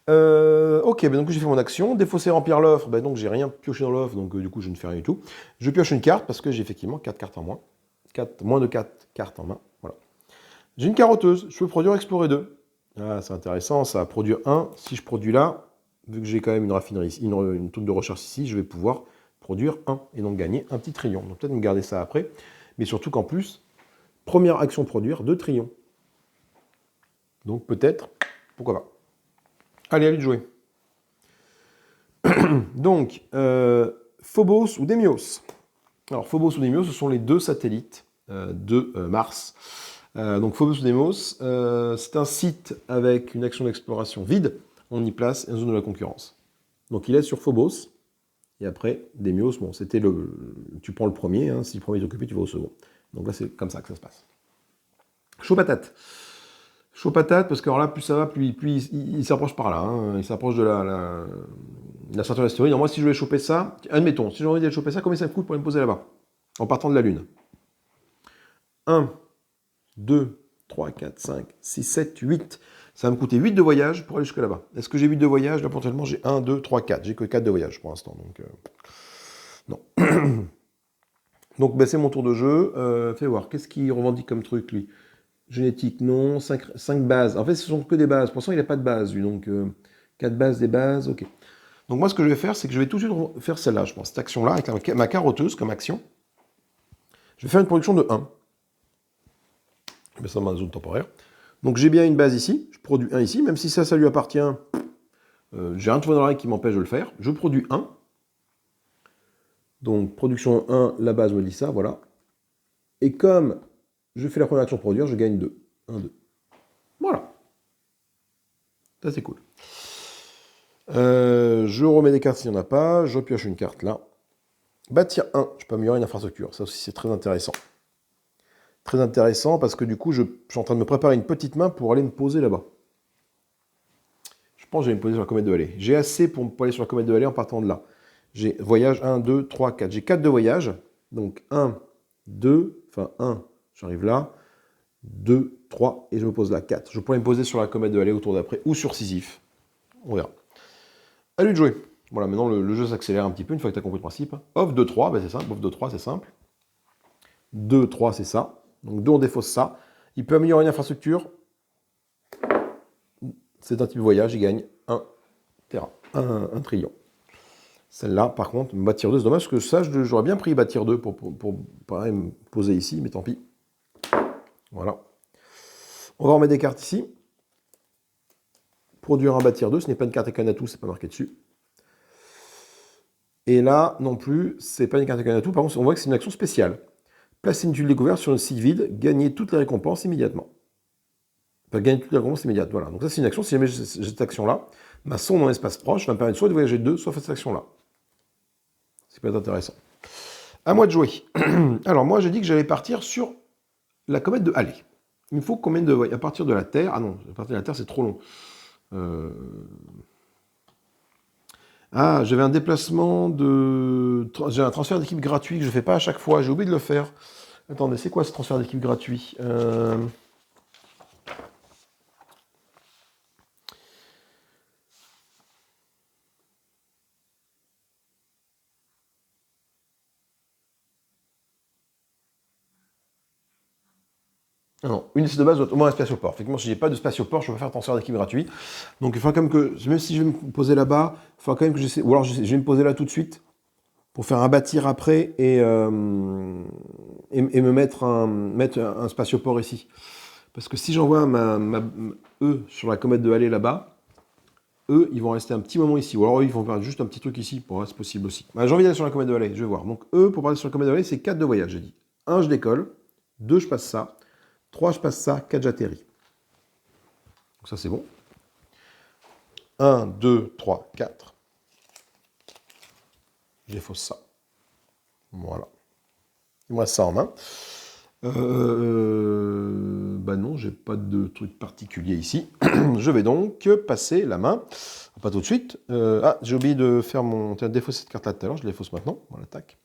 Ok, ben donc j'ai fait mon action. Défausser, remplir l'offre. Ben donc j'ai rien pioché dans l'offre, donc du coup je ne fais rien du tout. Je pioche une carte parce que j'ai effectivement 4 cartes en moins. Moins de 4 cartes en main. Voilà. J'ai une carotteuse. Je peux produire explorer 2. Ah, c'est intéressant, ça. Produire 1. Si je produis là, vu que j'ai quand même une raffinerie ici, une truc de recherche ici, je vais pouvoir produire 1 et donc gagner un petit trillon. Donc peut-être me garder ça après. Mais surtout qu'en plus, première action produire 2 trillons. Donc peut-être, pourquoi pas. Allez, à lui de jouer. Donc, Phobos ou Démios. Alors, Phobos ou Démios, ce sont les deux satellites de Mars. Donc, Phobos ou Démios, c'est un site avec une action d'exploration vide. On y place une zone de la concurrence. Donc, il est sur Phobos. Et après, Démios, bon, c'était le... Tu prends le premier, hein, si le premier est occupé, tu vas au second. Donc là, c'est comme ça que ça se passe. Chaud patate. Chaud patate, parce que alors là, plus ça va, plus il s'approche par là. Hein. Il s'approche de la ceinture d'astéroïdes. Alors moi, si je voulais choper ça, admettons, si j'ai envie de choper ça, combien ça me coûte pour aller me poser là-bas? En partant de la Lune. 1, 2, 3, 4, 5, 6, 7, 8. Ça va me coûter 8 de voyage pour aller jusque là-bas. Est-ce que j'ai 8 de voyage? Là, potentiellement, j'ai 1, 2, 3, 4. J'ai que 4 de voyage pour l'instant. Donc, non. Donc, ben, c'est mon tour de jeu. Fais voir. Qu'est-ce qu'il revendique comme truc, lui? Génétique, non. 5 bases. En fait, ce sont que des bases. Pour l'instant, il n'a pas de base, lui. Donc, 4 bases, des bases. OK. Donc, moi, ce que je vais faire, c'est que je vais tout de suite faire celle-là, je pense. Cette action-là, avec ma carotteuse comme action. Je vais faire une production de 1. Je mets ça dans ma zone temporaire. Donc, j'ai bien une base ici. Je produis 1 ici. Même si ça lui appartient, j'ai rien trouvé dans la règle qui m'empêche de le faire. Je produis 1. Donc, production 1, la base me dit ça, voilà. Et comme je fais la première action produire, je gagne 2. 1, 2. Voilà. Ça, c'est cool. Je remets des cartes s'il n'y en a pas. Je pioche une carte là. Bâtir 1. Je peux améliorer une infrastructure. Ça aussi, c'est très intéressant. Très intéressant parce que du coup, je suis en train de me préparer une petite main pour aller me poser là-bas. Je pense que je vais me poser sur la comète de Halley. J'ai assez pour aller sur la comète de Halley en partant de là. J'ai voyage 1, 2, 3, 4. J'ai 4 de voyage. Donc 1, 2, enfin 1, j'arrive là. 2, 3, et je me pose là, 4. Je pourrais me poser sur la comète de Halley au tour d'après, ou sur Sisyphe. On verra. À lui de jouer. Voilà, maintenant le jeu s'accélère un petit peu, une fois que tu as compris le principe. Off 2, 3, ben c'est simple. Off 2, 3, c'est simple. 2, 3, c'est ça. Donc 2, on défausse ça. Il peut améliorer une infrastructure. C'est un type voyage, il gagne 1 terrain, 1 trillion. Celle-là, par contre, bâtir 2, c'est dommage, parce que ça, j'aurais bien pris bâtir 2 pour pareil, me poser ici, mais tant pis. Voilà. On va remettre des cartes ici. Produire un bâtir 2, ce n'est pas une carte avec un atout, c'est pas marqué dessus. Et là, non plus, c'est pas une carte avec un atout. Par contre, on voit que c'est une action spéciale. Placer une tuile découverte sur un site vide, gagner toutes les récompenses immédiatement. Enfin, gagner toutes les récompenses immédiatement, voilà. Donc ça, c'est une action. Si jamais j'ai cette action-là, ma sonde dans l'espace proche va me permettre soit de voyager 2, soit faire cette action-là. C'est peut être intéressant. À moi de jouer. Alors, moi, j'ai dit que j'allais partir sur la comète de Halley. Il me faut combien de voyages? À partir de la Terre. Ah non, à partir de la Terre, c'est trop long. Ah, j'avais un déplacement de... J'ai un transfert d'équipe gratuit que je ne fais pas à chaque fois. J'ai oublié de le faire. Attendez, c'est quoi ce transfert d'équipe gratuit? Ah non, une liste de base doit au moins un spatioport. Effectivement, si j'ai pas de spatioport, je peux pas faire transfert d'équipe gratuit. Donc il faut quand même que, même si je vais me poser là-bas, il faut quand même que j'essaie, ou alors je vais me poser là tout de suite pour faire un bâtir après et me mettre un spatioport ici. Parce que si j'envoie ma E sur la comète de Halley là-bas, eux, ils vont rester un petit moment ici. Ou alors, eux, ils vont faire juste un petit truc ici. Bon, c'est possible aussi. J'ai envie d'aller sur la comète de Halley, je vais voir. Donc, eux, pour partir sur la comète de Halley, c'est 4 de voyage, j'ai dit. 1, je décolle. 2, je passe ça. 3, je passe ça. 4, j'atterris. Donc, ça, c'est bon. 1, 2, 3, 4. J'effausse ça. Voilà. Il me reste ça en main. Bah non, j'ai pas de truc particulier ici. Je vais donc passer la main. Pas tout de suite. J'ai oublié de faire mon... défausser cette carte-là tout à l'heure, je la défausse maintenant. Voilà, tac.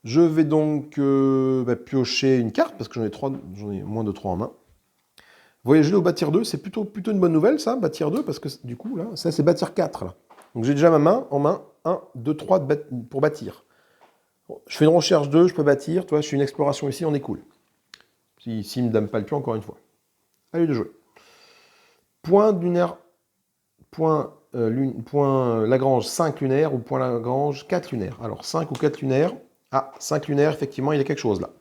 Je vais donc piocher une carte, parce que j'en ai moins de 3 en main. Voyager au bâtir 2, c'est plutôt une bonne nouvelle, ça, bâtir 2, parce que du coup, là, ça, c'est bâtir 4, là. Donc j'ai déjà ma main en main 1, 2, 3 pour bâtir. Bon, je fais une recherche 2, je peux bâtir, tu vois, je fais une exploration ici, on est cool. S'il ne me donne pas le pion, encore une fois. Allez de jouer. Point lunaire, point Lagrange 5 lunaire ou point Lagrange 4 lunaire. Alors 5 ou 4 lunaires. 5 lunaires, effectivement, il y a quelque chose là.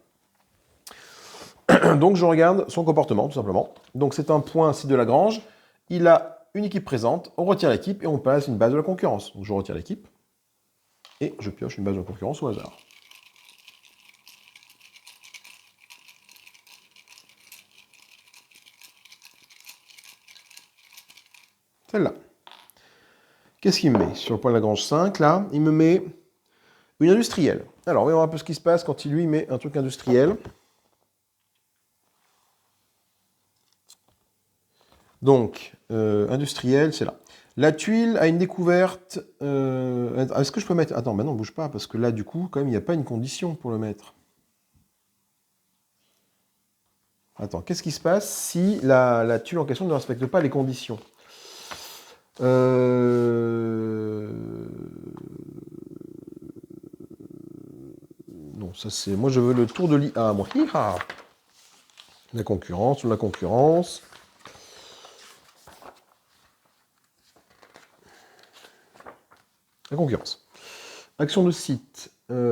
Donc je regarde son comportement, tout simplement. Donc c'est un point site de Lagrange. Il a une équipe présente, on retire l'équipe et on passe une base de la concurrence. Donc je retire l'équipe et je pioche une base de la concurrence au hasard. Celle-là. Qu'est-ce qu'il me met sur le point de Lagrange 5, là? Il me met une industrielle. Alors, voyons un peu ce qui se passe quand il lui met un truc industriel. Donc, industriel, c'est là. La tuile a une découverte... Est-ce que je peux mettre... Attends, bah non, bouge pas, parce que là, du coup, quand même, il n'y a pas une condition pour le mettre. Attends, qu'est-ce qui se passe si la tuile en question ne respecte pas les conditions? Non, ça c'est... Moi, je veux le tour de l'IA, moi. Hi-ha. La concurrence. La concurrence. Action de site.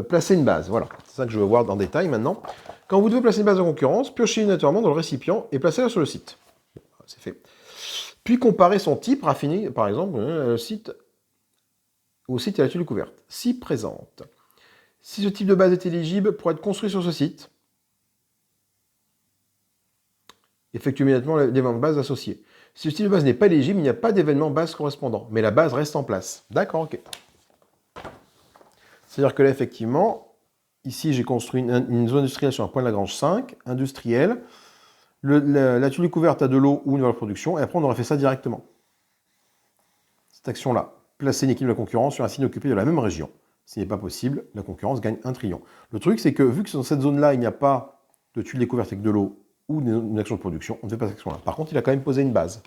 Placer une base, voilà. C'est ça que je veux voir dans le détail maintenant. Quand vous devez placer une base de concurrence, piochez naturellement dans le récipient et placez-la sur le site. Bon, c'est fait. Puis comparer son type raffiné, par exemple, au site et à la tuile couverte. Si présente. Si ce type de base est éligible pour être construit sur ce site, effectuez immédiatement l'événement de base associé. Si ce type de base n'est pas éligible, il n'y a pas d'événement base correspondant, mais la base reste en place. D'accord, ok. C'est-à-dire que là, effectivement, ici, j'ai construit une zone industrielle sur un point de Lagrange 5, industrielle. La tuile couverte a de l'eau ou une nouvelle production, et après, on aurait fait ça directement. Cette action-là, placer une équipe de la concurrence sur un site occupé de la même région. Ce n'est pas possible, la concurrence gagne un triomphe. Le truc, c'est que vu que dans cette zone-là, il n'y a pas de tuile découverte avec de l'eau ou une action de production, on ne fait pas cette action-là. Par contre, il a quand même posé une base.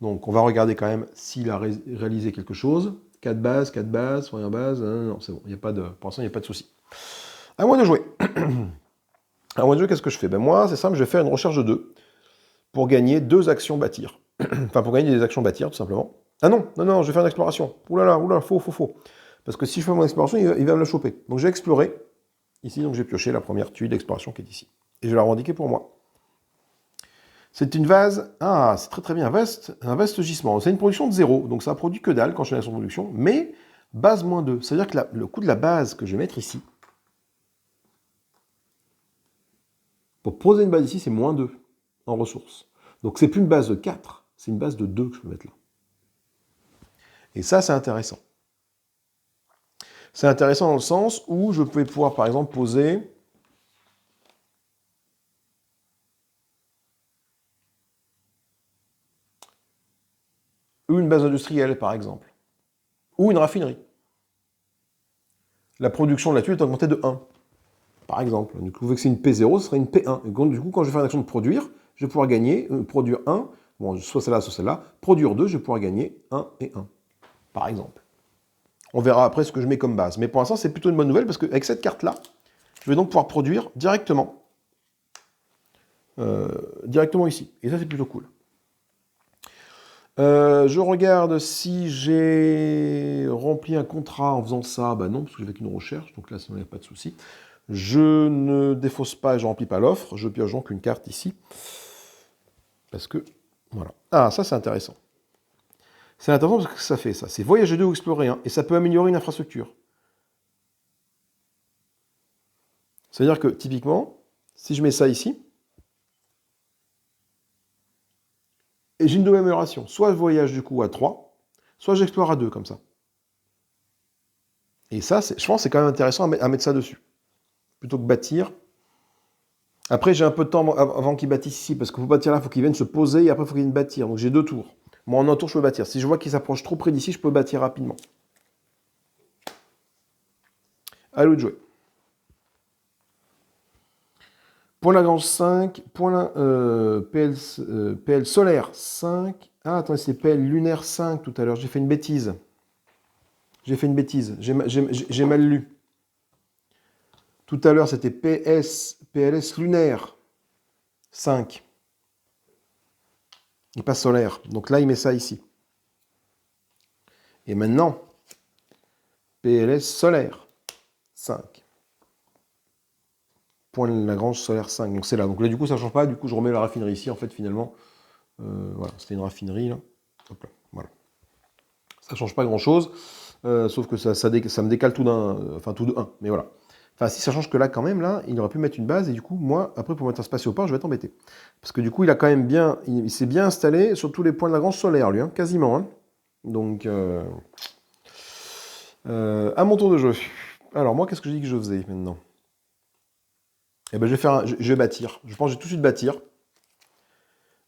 Donc, on va regarder quand même s'il a réalisé quelque chose. 4 bases, première base, non, c'est bon, il y a pas de, pour l'instant, il n'y a pas de souci. À moi de jouer. À moi de jouer, qu'est-ce que je fais? Ben moi, c'est simple, je vais faire une recherche de 2 pour gagner 2 actions bâtir. Enfin, pour gagner des actions bâtir, tout simplement. Ah non, je vais faire une exploration. Oulala, faux. Parce que si je fais mon exploration, il va me la choper. Donc, je vais explorer. Ici, donc, j'ai pioché la première tuile d'exploration qui est ici. Et je vais la revendiquer pour moi. C'est une vase... Ah, c'est très bien, un vaste gisement. C'est une production de 0, donc ça produit que dalle quand je fais la production, mais base moins 2. C'est-à-dire que le coût de la base que je vais mettre ici, pour poser une base ici, c'est moins 2 en ressources. Donc c'est plus une base de 4, c'est une base de 2 que je peux mettre là. Et ça, c'est intéressant. C'est intéressant dans le sens où je peux pouvoir, par exemple, poser... une base industrielle, par exemple. Ou une raffinerie. La production de la tuile est augmentée de 1, par exemple. Du coup, vu que c'est une P0, ce serait une P1. Et du coup, quand je vais faire une action de produire, je vais pouvoir gagner, produire 1, bon, soit celle-là, produire 2, je vais pouvoir gagner 1 et 1, par exemple. On verra après ce que je mets comme base. Mais pour l'instant, c'est plutôt une bonne nouvelle, parce qu'avec cette carte-là, je vais donc pouvoir produire directement ici. Et ça, c'est plutôt cool. Je regarde si j'ai rempli un contrat en faisant ça. Bah non, parce que j'ai fait qu'une recherche, donc là, ça n'a pas de souci. Je ne défausse pas et je ne remplis pas l'offre. Je pioche donc une carte ici. Parce que, voilà. Ah, ça, c'est intéressant. C'est intéressant parce que ça fait ça. C'est voyager 2 ou explorer 1. Et ça peut améliorer une infrastructure. C'est-à-dire que, typiquement, si je mets ça ici, et j'ai une double amélioration. Soit je voyage du coup à 3, soit j'explore à 2, comme ça. Et ça, je pense que c'est quand même intéressant à mettre ça dessus. Plutôt que bâtir. Après, j'ai un peu de temps avant qu'il bâtisse ici, parce qu'il faut bâtir là, il faut qu'il vienne se poser, et après, il faut qu'il vienne bâtir. Donc j'ai 2 tours. Moi, en un tour, je peux bâtir. Si je vois qu'il s'approche trop près d'ici, je peux bâtir rapidement. À l'autre de jouer. Point Lagrange 5, PL solaire 5. Ah, attendez, c'est PL lunaire 5 tout à l'heure. J'ai fait une bêtise. J'ai mal lu. Tout à l'heure, c'était PLS lunaire 5. Et pas solaire. Donc là, il met ça ici. Et maintenant, PLS solaire 5. Point Lagrange solaire 5. Donc c'est là. Donc là, du coup, ça ne change pas. Du coup, je remets la raffinerie ici. En fait, finalement, voilà, c'était une raffinerie là. Hop là, voilà. Ça ne change pas grand-chose. Sauf que ça me décale tout d'un. Enfin, tout de 1. Mais voilà. Enfin, si ça change que là, quand même, là, il aurait pu mettre une base. Et du coup, moi, après, pour mettre un spatioport, je vais être embêté. Parce que du coup, il a quand même bien. Il s'est bien installé sur tous les points de Lagrange solaire, lui, hein, quasiment. Hein. Donc, à mon tour de jeu. Alors, moi, qu'est-ce que j'ai dit que je faisais maintenant? Eh ben, je vais bâtir. Je pense que je vais tout de suite bâtir.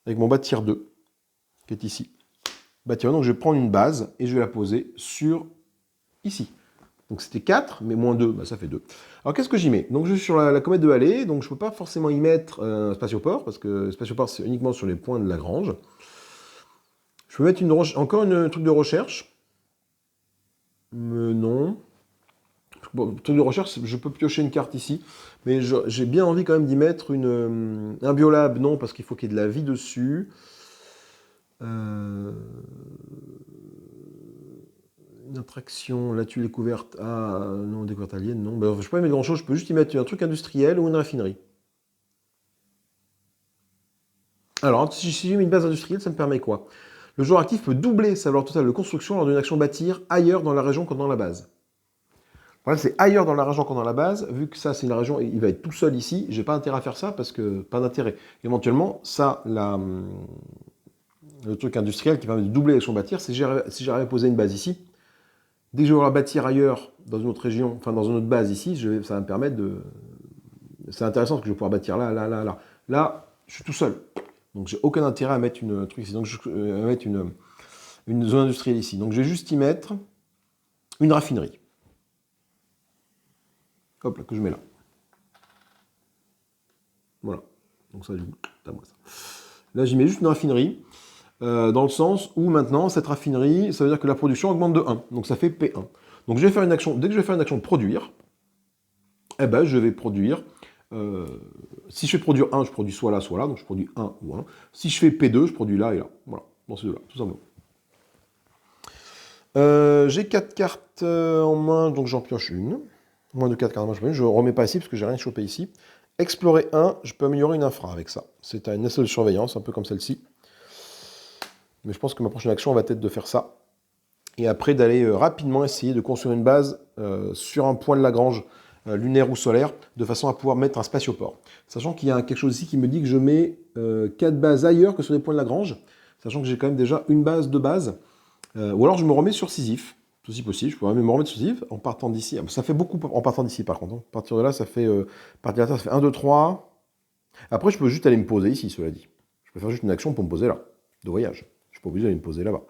Avec mon bâtir 2, qui est ici. Bâtir 1, donc je vais prendre une base et je vais la poser sur ici. Donc c'était 4, mais moins 2, bah ça fait 2. Alors qu'est-ce que j'y mets? Donc je suis sur la comète de Halley, donc je ne peux pas forcément y mettre un spatioport, parce que spatioport c'est uniquement sur les points de Lagrange. Je peux mettre encore un truc de recherche. Non. Bon, truc de recherche, je peux piocher une carte ici, mais j'ai bien envie quand même d'y mettre un biolab, non, parce qu'il faut qu'il y ait de la vie dessus. Une attraction, la tuile découverte, non, découverte alien, non. Ben, je ne peux pas y mettre grand chose, je peux juste y mettre un truc industriel ou une raffinerie. Alors, si j'ai mis une base industrielle, ça me permet quoi? Le joueur actif peut doubler sa valeur totale de construction lors d'une action bâtir ailleurs dans la région que dans la base. Le problème, c'est ailleurs dans la région que dans la base, vu que ça, c'est une région, il va être tout seul ici, j'ai pas intérêt à faire ça parce que pas d'intérêt. Éventuellement, ça, le truc industriel qui permet de doubler l'action bâtir, c'est si j'arrive à poser une base ici, dès que je vais la bâtir ailleurs, dans une autre région, enfin dans une autre base ici, ça va me permettre de... C'est intéressant parce que je vais pouvoir bâtir là, là, là, là. Là, je suis tout seul. Donc j'ai aucun intérêt à mettre une truc ici. Donc je vais mettre une zone industrielle ici. Donc je vais juste y mettre une raffinerie. Hop là, que je mets là. Voilà. Donc ça, du coup, c'est à moi ça. Là, j'y mets juste une raffinerie. Dans le sens où maintenant, cette raffinerie, ça veut dire que la production augmente de 1. Donc ça fait P1. Donc je vais faire une action, dès que je vais faire une action de produire, eh ben, je vais produire, si je fais produire 1, je produis soit là, soit là, donc je produis 1 ou 1. Si je fais P2, je produis là et là. Voilà, dans ces deux-là, tout simplement. J'ai 4 cartes en main, donc j'en pioche une. Moins de 4 cartes en main, je ne remets pas ici parce que j'ai rien chopé ici. Explorer 1, je peux améliorer une infra avec ça. C'est une SE de surveillance, un peu comme celle-ci. Mais je pense que ma prochaine action va être de faire ça. Et après d'aller rapidement essayer de construire une base sur un point de Lagrange lunaire ou solaire, de façon à pouvoir mettre un spatioport. Sachant qu'il y a quelque chose ici qui me dit que je mets 4 bases ailleurs que sur les points de Lagrange, sachant que j'ai quand même déjà une base, 2 bases. Ou alors je me remets sur Sisyphe, c'est aussi possible, je pourrais même me remettre sur Sisyphe en partant d'ici. Ça fait beaucoup en partant d'ici par contre. Hein. À partir de là, ça fait, ça fait 1, 2, 3. Après, je peux juste aller me poser ici, cela dit. Je peux faire juste une action pour me poser là, de voyage. Je ne suis pas obligé d'aller me poser là-bas.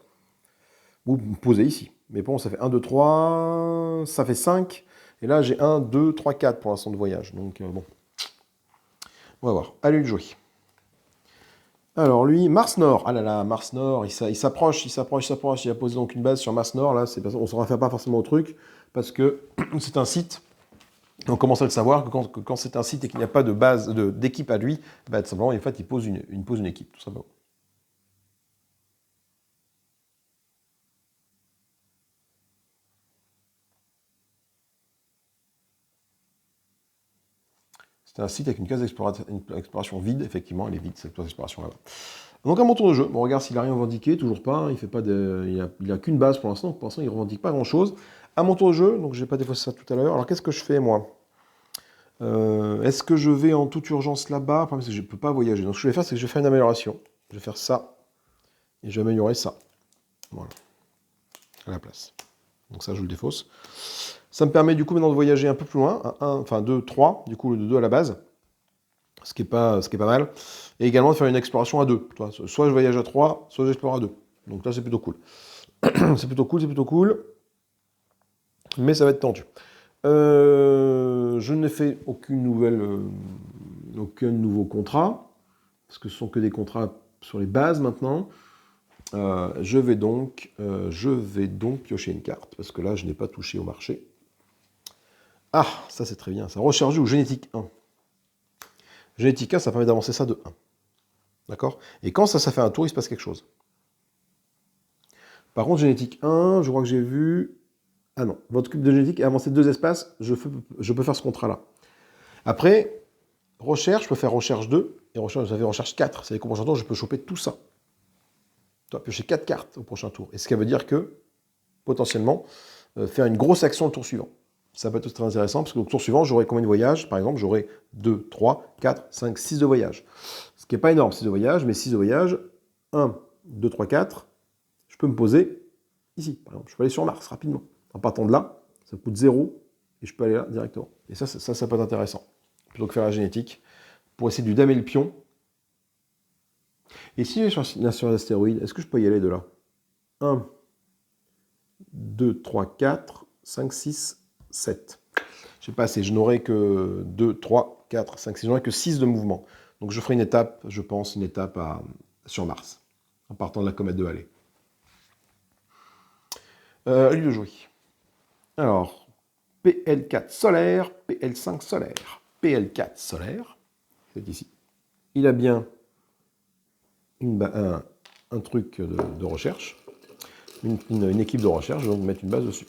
Ou me poser ici. Mais bon, ça fait 1, 2, 3, ça fait 5. Et là, j'ai 1, 2, 3, 4 pour l'instant de voyage. Donc, bon. On va voir. Allez, le jouer. Alors, lui, Mars Nord. Ah là là, Mars Nord, il s'approche. Il a posé donc une base sur Mars Nord. Là, on ne s'en réfère pas forcément au truc. Parce que c'est un site. On commence à le savoir que quand c'est un site et qu'il n'y a pas de base, d'équipe à lui, bah, tout simplement, en fait, il pose une équipe, tout simplement. C'est un site avec une case d'exploration vide, effectivement, elle est vide, cette case d'exploration là-bas. Donc à mon tour de jeu, on regarde s'il n'a rien revendiqué, toujours pas, hein, il a qu'une base pour l'instant, il ne revendique pas grand-chose. À mon tour de jeu, donc je n'ai pas défaussé ça tout à l'heure, alors qu'est-ce que je fais moi? Est-ce que je vais en toute urgence là-bas? Le problème c'est que je ne peux pas voyager, donc ce que je vais faire, c'est que je vais faire une amélioration. Je vais faire ça, et je vais améliorer ça. Voilà, à la place. Donc ça, je le défausse. Ça me permet du coup maintenant de voyager un peu plus loin, enfin 2, 3, du coup le 2 à la base, ce qui est pas mal. Et également de faire une exploration à 2. Soit je voyage à 3, soit j'explore à 2. Donc là, c'est plutôt cool. C'est plutôt cool. Mais ça va être tendu. Je n'ai fait aucun nouveau contrat, parce que ce sont que des contrats sur les bases maintenant. Je vais donc piocher une carte, parce que là, je n'ai pas touché au marché. Ah, ça c'est très bien, ça. Recharger ou génétique 1. Génétique 1, ça permet d'avancer ça de 1. D'accord? Et quand ça fait un tour, il se passe quelque chose. Par contre, génétique 1, je crois que j'ai vu... Ah non, votre cube de génétique est avancé de 2 espaces, je peux faire ce contrat-là. Après, recherche, je peux faire recherche 2, et recherche, ça fait recherche 4. C'est-à-dire qu'au prochain tour, je peux choper tout ça. Tu vas piocher 4 cartes au prochain tour. Et ce qui veut dire que, potentiellement, faire une grosse action le tour suivant. Ça peut être très intéressant, parce que au tour suivant, j'aurai combien de voyages? Par exemple, j'aurai 2, 3, 4, 5, 6 de voyages. Ce qui n'est pas énorme, 6 de voyages, mais 6 de voyages, 1, 2, 3, 4, je peux me poser ici. Par exemple, je peux aller sur Mars rapidement. En partant de là, ça coûte 0, et je peux aller là directement. Et ça peut être intéressant. Plutôt que faire la génétique, pour essayer de lui damer le pion. Et si je suis sur l'astéroïde, est-ce que je peux y aller de là? 1, 2, 3, 4, 5, 6, 7. Je sais pas assez, je n'aurai que 2, 3, 4, 5, 6, je n'aurai que 6 de mouvement. Donc je ferai une étape, je pense, sur Mars, en partant de la comète de Halley. Lui de jouer. Alors, PL4 solaire, PL5 solaire. PL4 solaire, c'est ici. Il a bien un truc de recherche, une équipe de recherche, je vais donc mettre une base dessus.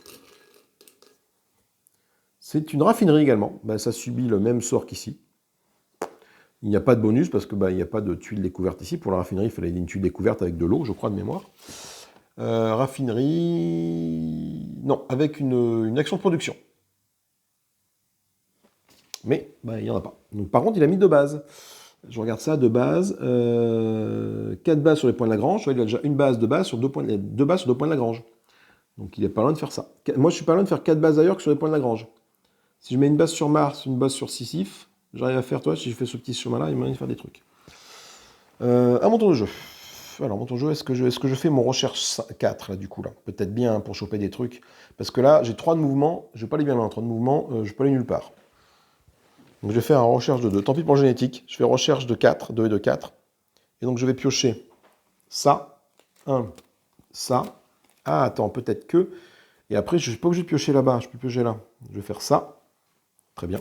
C'est une raffinerie également, ça subit le même sort qu'ici. Il n'y a pas de bonus parce qu'il n'y a pas de tuile découverte ici. Pour la raffinerie, il fallait une tuile découverte avec de l'eau, je crois, de mémoire. Raffinerie... Non, avec une action de production. Mais il n'y en a pas. Donc, par contre, il a mis 2 bases. Je regarde ça, 2 bases. 4 bases sur les points de Lagrange. Il a déjà une base de base sur 2 points, 2 bases sur 2 points de Lagrange. Donc il est pas loin de faire ça. Moi, je suis pas loin de faire 4 bases ailleurs que sur les points de Lagrange. Si je mets une base sur Mars, une base sur Sisyphe, j'arrive à faire, si je fais ce petit chemin-là, il m'a de faire des trucs. À mon tour de jeu. Alors, mon tour de jeu, est-ce que je fais mon recherche 4, là, du coup, là? Peut-être bien, pour choper des trucs. Parce que là, j'ai 3 de mouvement, je vais pas aller bien loin, 3 de mouvement, je peux aller nulle part. Donc, je vais faire un recherche de 2. Tant pis pour le génétique, je fais recherche de 4, 2 et de 4. Et donc, je vais piocher ça, 1, ça. Ah, attends, peut-être que... Et après, je ne suis pas obligé de piocher là-bas, je peux piocher là. Je vais faire ça. Très bien.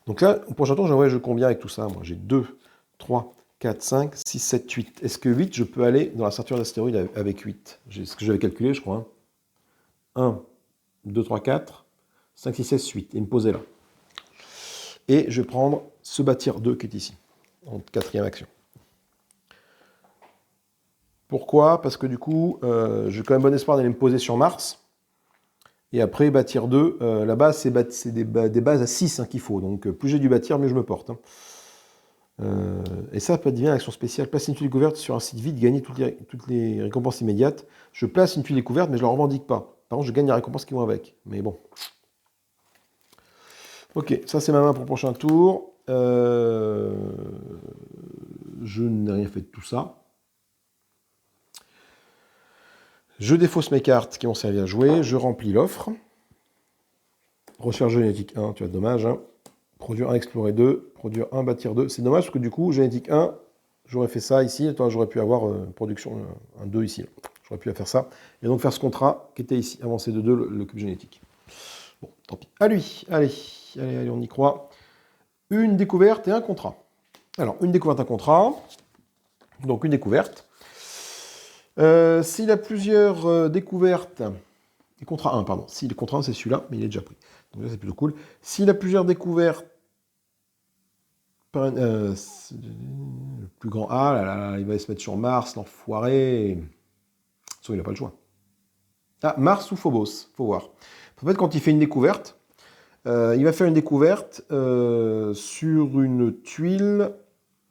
Donc là, au prochain tour, je combien avec tout ça? Moi, j'ai 2, 3, 4, 5, 6, 7, 8. Est-ce que 8, je peux aller dans la ceinture d'astéroïdes avec 8? C'est ce que j'avais calculé, je crois. 1, 2, 3, 4, 5, 6, 7, 8. Et me poser là. Et je vais prendre ce bâtir 2 qui est ici, en 4e action. Pourquoi? Parce que du coup, j'ai quand même bon espoir d'aller me poser sur Mars. Et après, bâtir 2, là-bas, c'est des bases à 6 qu'il faut. Donc, plus j'ai du bâtir, mieux je me porte. Et ça peut être bien action spéciale. Placer une tuile découverte sur un site vide, gagner toutes les récompenses immédiates. Je place une tuile découverte, mais je ne la revendique pas. Par contre, je gagne les récompenses qui vont avec. Mais bon. Ok, ça c'est ma main pour le prochain tour. Je n'ai rien fait de tout ça. Je défausse mes cartes qui m'ont servi à jouer. Je remplis l'offre. Recherche génétique 1, tu vois, dommage. Hein. Produire 1, explorer 2. Produire 1, bâtir 2. C'est dommage parce que du coup, génétique 1, j'aurais fait ça ici. Toi, j'aurais pu avoir production un 2 ici. J'aurais pu faire ça. Et donc faire ce contrat qui était ici. Avancer de 2 le cube génétique. Bon, tant pis. À lui. Allez, on y croit. Une découverte et un contrat. Alors, une découverte, un contrat. Donc, une découverte. S'il a plusieurs découvertes, et contrat 1, pardon. Si le contrat 1, c'est celui-là, mais il est déjà pris. Donc là, c'est plutôt cool. S'il a plusieurs découvertes Le plus grand... Ah là là, il va se mettre sur Mars, l'enfoiré. Sauf il n'a pas le choix. Ah, Mars ou Phobos, faut voir. En fait, quand il fait une découverte, il va faire une découverte sur une tuile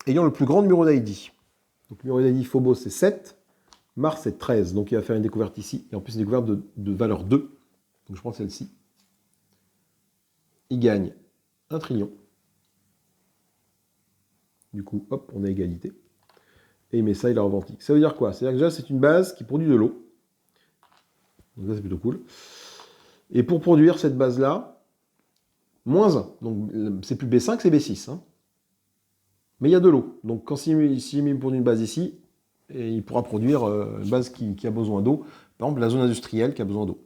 ayant le plus grand numéro d'ID. Donc, le numéro d'ID Phobos, c'est 7. Mars, c'est 13. Donc, il va faire une découverte ici. Et en plus, une découverte de valeur 2. Donc, je prends celle-ci. Il gagne 1 trillion. Du coup, hop, on a égalité. Et il met ça, il la revendit. Ça veut dire quoi? C'est-à-dire que déjà, c'est une base qui produit de l'eau. Donc ça, c'est plutôt cool. Et pour produire cette base-là, moins 1. Donc c'est plus B5, c'est B6. Hein. Mais il y a de l'eau. Donc quand s'il met pour une base ici, et il pourra produire une base qui a besoin d'eau. Par exemple, la zone industrielle qui a besoin d'eau.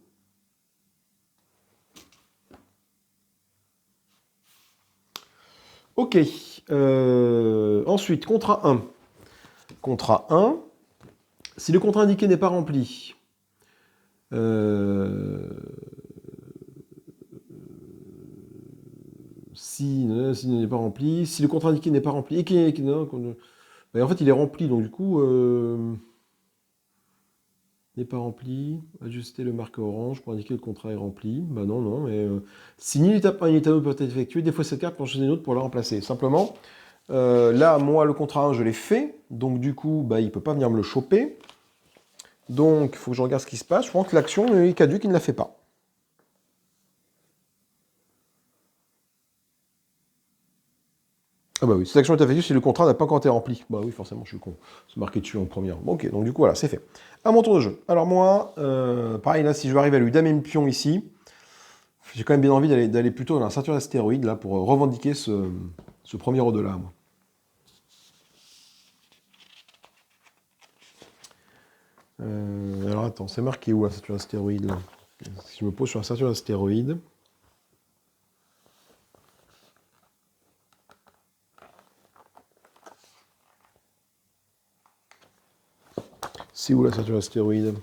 Ok. Ensuite, contrat 1. Contrat 1. Si le contrat indiqué n'est pas rempli, si n'est pas rempli, si le contrat indiqué n'est pas rempli, et en fait il est rempli, donc du coup, n'est pas rempli, ajuster le marqueur orange pour indiquer que le contrat est rempli, bah non, non, mais si ni l'étape 1 ni l'étape 2 peuvent être effectuées, des fois cette carte pour choisir une autre pour la remplacer. Simplement, là, moi, le contrat 1, je l'ai fait, donc du coup, bah, il ne peut pas venir me le choper. Donc, il faut que je regarde ce qui se passe. Je pense que l'action est caduque, il ne la fait pas. Ah bah oui, cette action est effectuée si le contrat n'a pas encore été rempli. Bah oui, forcément, je suis con. C'est marqué dessus en première. Bon, ok, donc du coup, voilà, c'est fait. À mon tour de jeu. Alors moi, pareil, là, si je veux arriver à lui damer une pion ici, j'ai quand même bien envie d'aller plutôt dans la ceinture d'astéroïdes, là, pour revendiquer ce premier au-delà, moi. Alors attends, c'est marqué où la ceinture d'astéroïdes, là? Si je me pose sur la ceinture d'astéroïdes... C'est où la ceinture d'astéroïdes?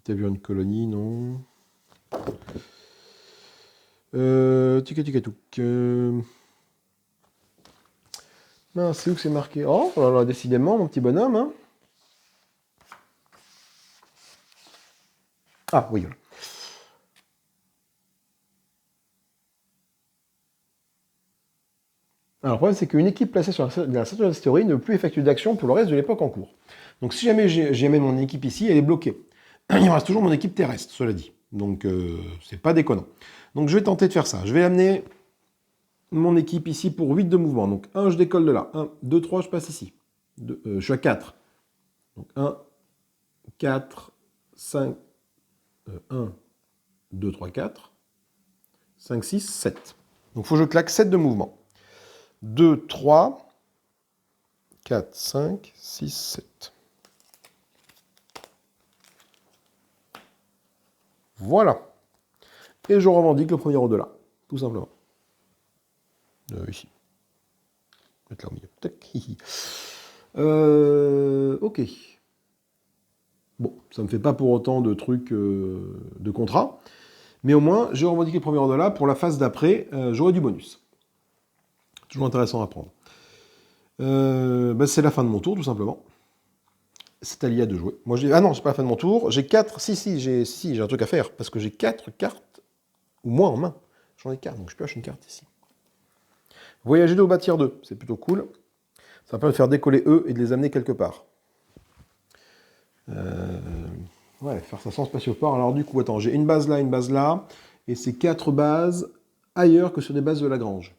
T'as vu une colonie, non? Tic-tic-touk. Non, c'est où que c'est marqué? Oh là là, décidément, mon petit bonhomme. Hein. Ah, oui. Alors, le problème, c'est qu'une équipe placée sur la ceinture d'astéroïdes ne peut plus effectuer d'action pour le reste de l'époque en cours. Donc, si jamais j'amène mon équipe ici, elle est bloquée. Il me reste toujours mon équipe terrestre, cela dit. Donc, c'est pas déconnant. Donc, je vais tenter de faire ça. Je vais amener mon équipe ici pour 8 de mouvement. Donc, 1, je décolle de là. 1, 2, 3, je passe ici. Je suis à 4. Donc, 1, 4, 5, 1, 2, 3, 4, 5, 6, 7. Donc, il faut que je claque 7 de mouvement. 2, 3, 4, 5, 6, 7. Voilà. Et je revendique le premier au-delà, tout simplement. Ici. Mettre là au milieu. Tac. Ok. Bon, ça ne me fait pas pour autant de trucs de contrat. Mais au moins, j'ai revendiqué le premier au-delà. Pour la phase d'après, j'aurai du bonus. Toujours intéressant à prendre. C'est la fin de mon tour, tout simplement. C'est à l'IA de jouer. Moi, ah non, c'est pas la fin de mon tour. J'ai 4. Si, j'ai un truc à faire. Parce que j'ai 4 cartes, ou moins en main. J'en ai 4, donc je pioche une carte ici. Voyager 2 ou bâtir 2, c'est plutôt cool. Ça va permettre de faire décoller eux et de les amener quelque part. Ouais, faire ça sans spatioport. Alors du coup, attends, j'ai une base là, et c'est 4 bases ailleurs que sur des bases de Lagrange.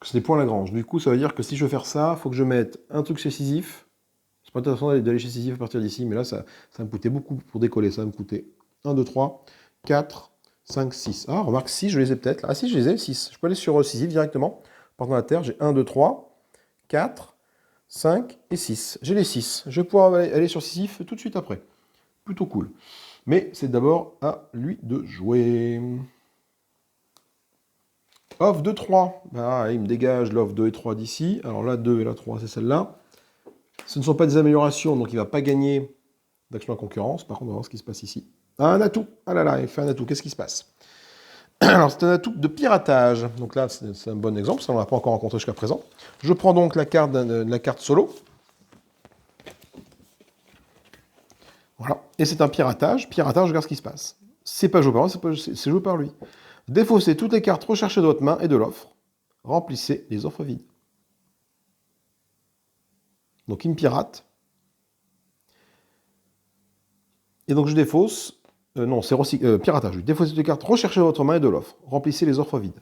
C'est des points Lagrange. Du coup, ça veut dire que si je veux faire ça, il faut que je mette un truc chez Sisyphe. C'est pas intéressant d'aller chez Sisyphe à partir d'ici, mais là, ça me coûtait beaucoup pour décoller. Ça va me coûter 1, 2, 3, 4, 5, 6. Ah, remarque, 6, je les ai peut-être. Ah si, je les ai, 6. Je peux aller sur Sisyphe directement. Partant de la Terre, j'ai 1, 2, 3, 4, 5 et 6. J'ai les 6. Je vais pouvoir aller sur Sisyphe tout de suite après. Plutôt cool. Mais c'est d'abord à lui de jouer. Off 2, 3. Bah, il me dégage l'off 2 et 3 d'ici. Alors là, 2 et là, 3, c'est celle-là. Ce ne sont pas des améliorations, donc il ne va pas gagner d'action à concurrence. Par contre, on va voir ce qui se passe ici. Ah, un atout. Ah là là, il fait un atout. Qu'est-ce qui se passe? Alors, c'est un atout de piratage. Donc là, c'est un bon exemple, ça on ne l'a pas encore rencontré jusqu'à présent. Je prends donc la carte solo. Voilà. Et c'est un piratage. Piratage, regarde ce qui se passe. C'est pas joué par moi, c'est joué par lui. Défaussez toutes les cartes recherchées de votre main et de l'offre. Remplissez les offres vides. Donc il me pirate. Et donc je défausse. Non, c'est piratage. Défaussez toutes les cartes recherchées de votre main et de l'offre. Remplissez les offres vides.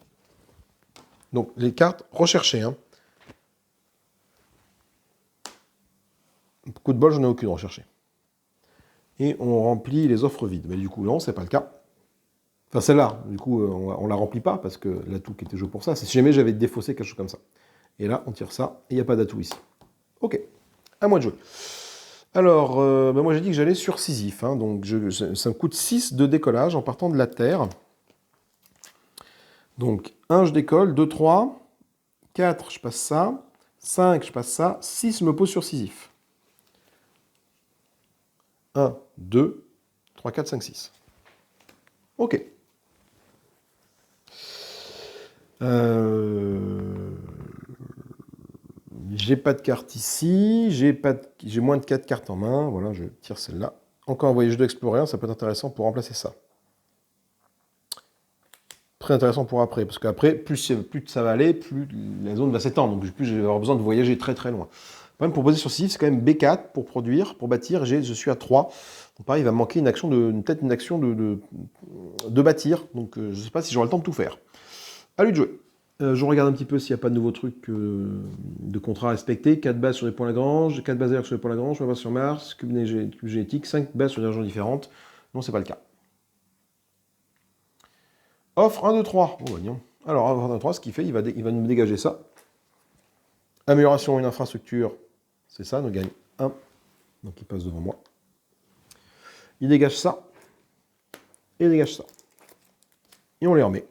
Donc les cartes recherchées. Hein. Coup de bol, j'en ai aucune recherchée. Et on remplit les offres vides. Mais du coup, non, c'est pas le cas. Enfin, celle-là, du coup, on la remplit pas parce que l'atout qui était joué pour ça, c'est si jamais j'avais défaussé quelque chose comme ça. Et là, on tire ça, et il n'y a pas d'atout ici. Ok, à moi de jouer. Alors, moi j'ai dit que j'allais sur Sisyphe, hein, donc ça me coûte 6 de décollage en partant de la Terre. Donc, 1, je décolle, 2, 3, 4, je passe ça, 5, je passe ça, 6, je me pose sur Sisyphe. 1, 2, 3, 4, 5, 6. Ok. J'ai pas de carte ici, j'ai moins de 4 cartes en main, voilà, je tire celle-là. Encore un voyage d'explorer, ça peut être intéressant pour remplacer ça. Très intéressant pour après, parce qu'après, plus ça va aller, plus la zone va s'étendre, donc plus je vais avoir besoin de voyager très très loin. Même pour poser sur Sisyphe, c'est quand même B4 pour produire, pour bâtir, je suis à 3. Donc pareil, il va me manquer peut-être une action de bâtir, donc je ne sais pas si j'aurai le temps de tout faire. À lui de jouer. Je regarde un petit peu s'il n'y a pas de nouveaux trucs de contrat à respecter. 4 bases sur les points Lagrange, 4 bases ailleurs sur les points Lagrange, 1 base sur Mars, cube génétique, 5 bases sur des régions différentes. Non, c'est pas le cas. Offre 1, 2, 3. Oh, bah, non. Alors, 1, 2, 3, ce qu'il fait, il va nous dégager ça. Amélioration une infrastructure, c'est ça, nous gagne 1. Donc il passe devant moi. Il dégage ça. Et il dégage ça. Et on les remet.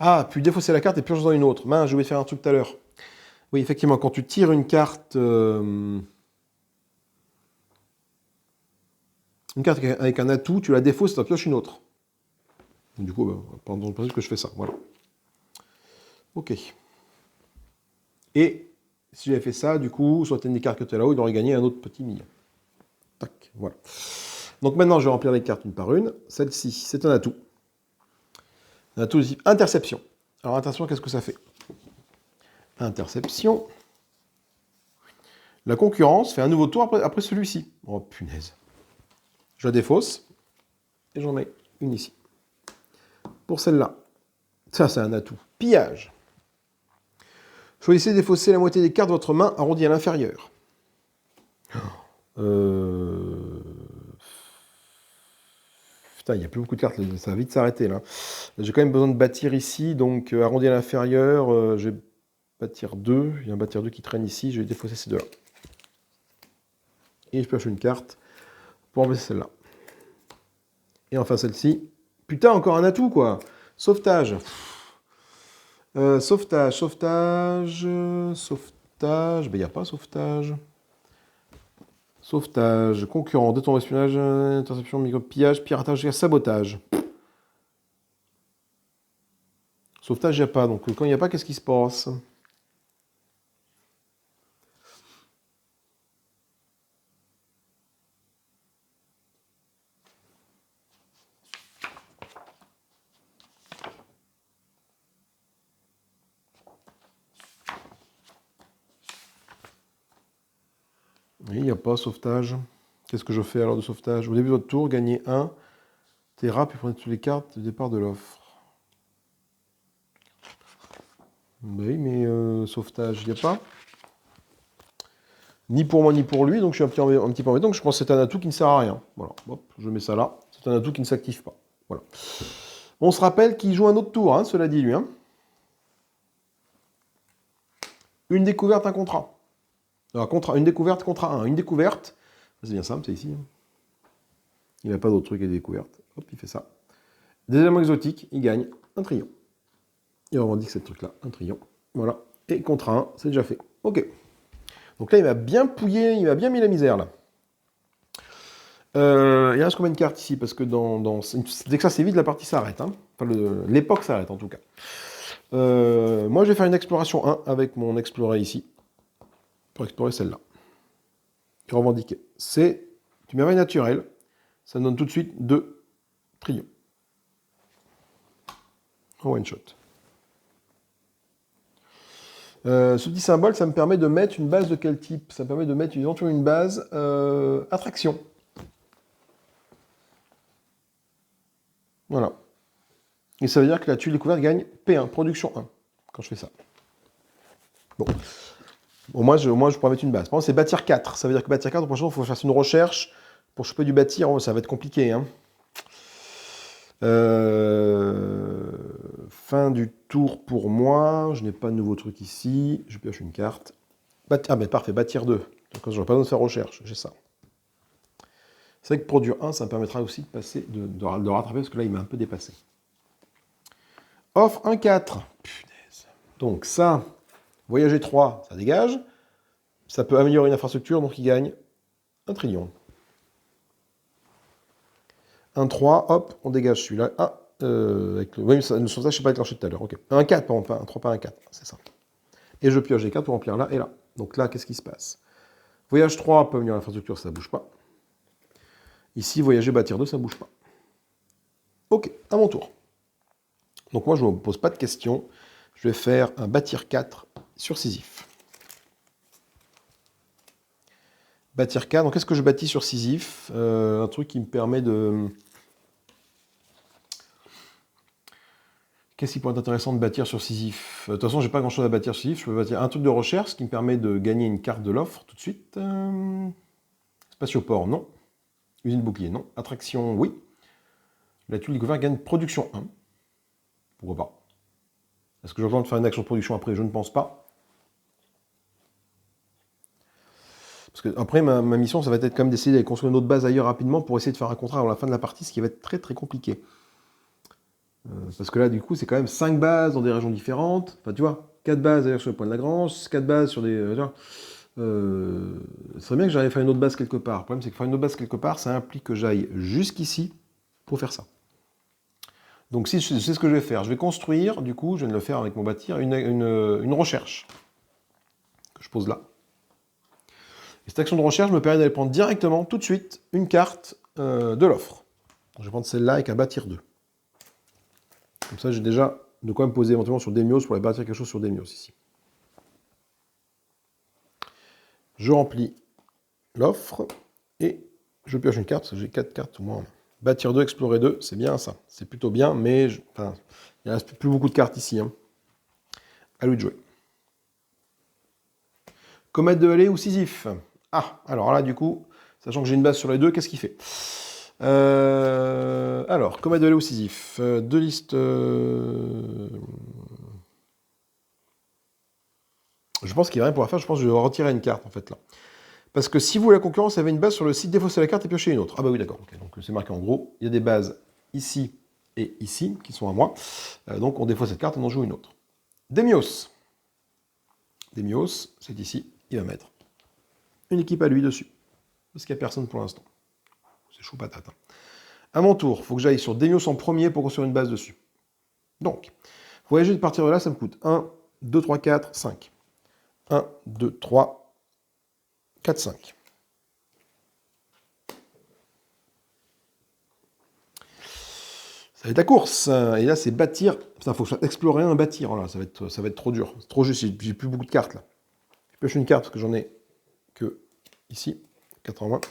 Ah, puis défausser la carte et piocher dans une autre. Mince, je voulais faire un truc tout à l'heure. Oui, effectivement, quand tu tires une carte avec un atout, tu la défausses et tu en pioches une autre. Donc, du coup, pendant le principe que je fais ça, voilà. Ok. Et si j'avais fait ça, du coup, sur une des cartes que tu as là-haut, il aurait gagné un autre petit million. Tac, voilà. Donc maintenant, je vais remplir les cartes une par une. Celle-ci, c'est un atout. Un atout ici, interception. Alors, attention, qu'est-ce que ça fait? Interception. La concurrence fait un nouveau tour après celui-ci. Oh, punaise. Je la défausse. Et j'en mets une ici. Pour celle-là. Ça, c'est un atout. Pillage. Choisissez de défausser la moitié des cartes de votre main arrondie à l'inférieur. Putain, il n'y a plus beaucoup de cartes, ça va vite s'arrêter là. J'ai quand même besoin de bâtir ici, donc arrondi à l'inférieur, je vais bâtir 2. Il y a un bâtir 2 qui traîne ici, je vais défausser ces deux-là. Et je pioche une carte pour enlever celle-là. Et enfin celle-ci. Putain, encore un atout quoi. Sauvetage. Sauvetage. Ben, il n'y a pas sauvetage. Sauvetage, concurrent, détournement, espionnage, interception, micro-pillage, piratage, sabotage. Sauvetage, il n'y a pas. Donc quand il n'y a pas, qu'est-ce qui se passe? Oui, il n'y a pas sauvetage. Qu'est-ce que je fais alors de sauvetage? Au début de votre tour, gagnez 1 Terra, puis prenez toutes les cartes de départ de l'offre. Oui, mais sauvetage, il n'y a pas. Ni pour moi, ni pour lui, donc je suis un petit peu embêté. Donc je pense que c'est un atout qui ne sert à rien. Voilà, hop, je mets ça là. C'est un atout qui ne s'active pas. Voilà. On se rappelle qu'il joue un autre tour, hein, cela dit lui. Hein. Une découverte, un contrat. Alors, une découverte, contrat 1. Une découverte, c'est bien simple, c'est ici. Hein. Il n'a pas d'autre truc à découverte. Hop, il fait ça. Des éléments exotiques, il gagne un triomphe. Il revendique ce truc-là, un triomphe. Voilà. Et contrat 1, c'est déjà fait. Ok. Donc là, il m'a bien pouillé, il m'a bien mis la misère, là. Il reste combien de cartes ici? Parce que dès que ça c'est vide, la partie s'arrête. Hein. Enfin, l'époque s'arrête en tout cas. Moi, je vais faire une exploration 1 avec mon explorer ici. Pour explorer celle-là. Revendiquer. C'est une merveille naturelle. Ça donne tout de suite 2 trillions. En one shot. Ce petit symbole, ça me permet de mettre une base de quel type? Ça me permet de mettre éventuellement une base attraction. Voilà. Et ça veut dire que la tuile découverte gagne P1, production 1, quand je fais ça. Bon. Au moins, je pourrais mettre une base. Par contre, c'est bâtir 4. Ça veut dire que bâtir 4, prochainement, il faut que je fasse une recherche pour choper du bâtir. Oh, ça va être compliqué. Hein. Fin du tour pour moi. Je n'ai pas de nouveau truc ici. Je pioche une carte. Ah, mais parfait, bâtir 2. Donc, je n'aurai pas besoin de faire recherche. J'ai ça. C'est vrai que produire 1, ça me permettra aussi de passer, de rattraper, parce que là, il m'a un peu dépassé. Offre 1-4. Punaise. Donc ça, voyager 3, ça dégage. Ça peut améliorer une infrastructure, donc il gagne 1 trillion. 1-3, hop, on dégage celui-là. Ah, avec le... Oui, ça, je ne sais pas déclenché tout à l'heure. Ok. 1-4, par exemple, 1-3, pas 1-4, c'est ça. Et je pioche des cartes pour remplir là et là. Donc là, qu'est-ce qui se passe? Voyage 3 peut améliorer l'infrastructure, ça ne bouge pas. Ici, voyager, bâtir 2, ça ne bouge pas. Ok, à mon tour. Donc moi, je ne me pose pas de questions. Je vais faire un bâtir 4 sur Sisyphe. Bâtir 4, donc qu'est-ce que je bâtis sur Sisyphe? Un truc qui me permet de... Qu'est-ce qui pourrait être intéressant de bâtir sur Sisyphe? De toute façon, j'ai pas grand-chose à bâtir sur Sisyphe. Je peux bâtir un truc de recherche, ce qui me permet de gagner une carte de l'offre tout de suite. Spatioport, non. Usine bouclier, non. Attraction, oui. La tuile découverte gagne production 1. Pourquoi pas? Est-ce que j'ai besoin de faire une action de production après? Je ne pense pas. Parce que après, ma mission, ça va être quand même d'essayer d'aller construire une autre base ailleurs rapidement pour essayer de faire un contrat avant la fin de la partie, ce qui va être très très compliqué. Parce que là, du coup, c'est quand même 5 bases dans des régions différentes. Enfin, tu vois, 4 bases d'ailleurs sur le point de Lagrange, 4 bases sur des... ce serait bien que j'arrive à faire une autre base quelque part. Le problème, c'est que faire une autre base quelque part, ça implique que j'aille jusqu'ici pour faire ça. Donc, si c'est ce que je vais faire. Je vais construire, du coup, je viens de le faire avec mon bâtir, une recherche que je pose là. Et cette action de recherche me permet d'aller prendre directement, tout de suite, une carte de l'offre. Je vais prendre celle-là avec un bâtir 2. Comme ça, j'ai déjà de quoi me poser éventuellement sur Demios pour aller bâtir quelque chose sur Demios ici. Je remplis l'offre et je pioche une carte, parce que j'ai 4 cartes au moins. Bâtir 2, explorer 2, c'est bien ça. C'est plutôt bien, mais il ne reste plus beaucoup de cartes ici. Hein. À lui de jouer. Comète de Halley ou Sisyphe? Ah, alors là, du coup, sachant que j'ai une base sur les deux, qu'est-ce qu'il fait? Alors, Comète de Halley ou Sisyphe? Deux listes... Je pense qu'il n'y a rien pour la faire, je pense que je vais retirer une carte, en fait, là. Parce que si vous, la concurrence, avait une base sur le site, défausser la carte et piocher une autre. Ah bah oui, d'accord. Okay. Donc c'est marqué en gros, il y a des bases ici et ici, qui sont à moi. Donc on défausse cette carte, on en joue une autre. Demios. Demios, c'est ici, il va mettre une équipe à lui dessus. Parce qu'il n'y a personne pour l'instant. C'est chaud patate. Hein. À mon tour, il faut que j'aille sur Demios en premier pour construire une base dessus. Donc, voyager de partir de là, ça me coûte 1, 2, 3, 4, 5. 1, 2, 3, 4, 5. Ça va être la course. Et là, c'est bâtir. Putain, faut que je fasse explorer un bâtir. Là, ça va être trop dur. C'est trop juste. J'ai plus beaucoup de cartes là. Je pioche une carte parce que j'en ai que ici. 80.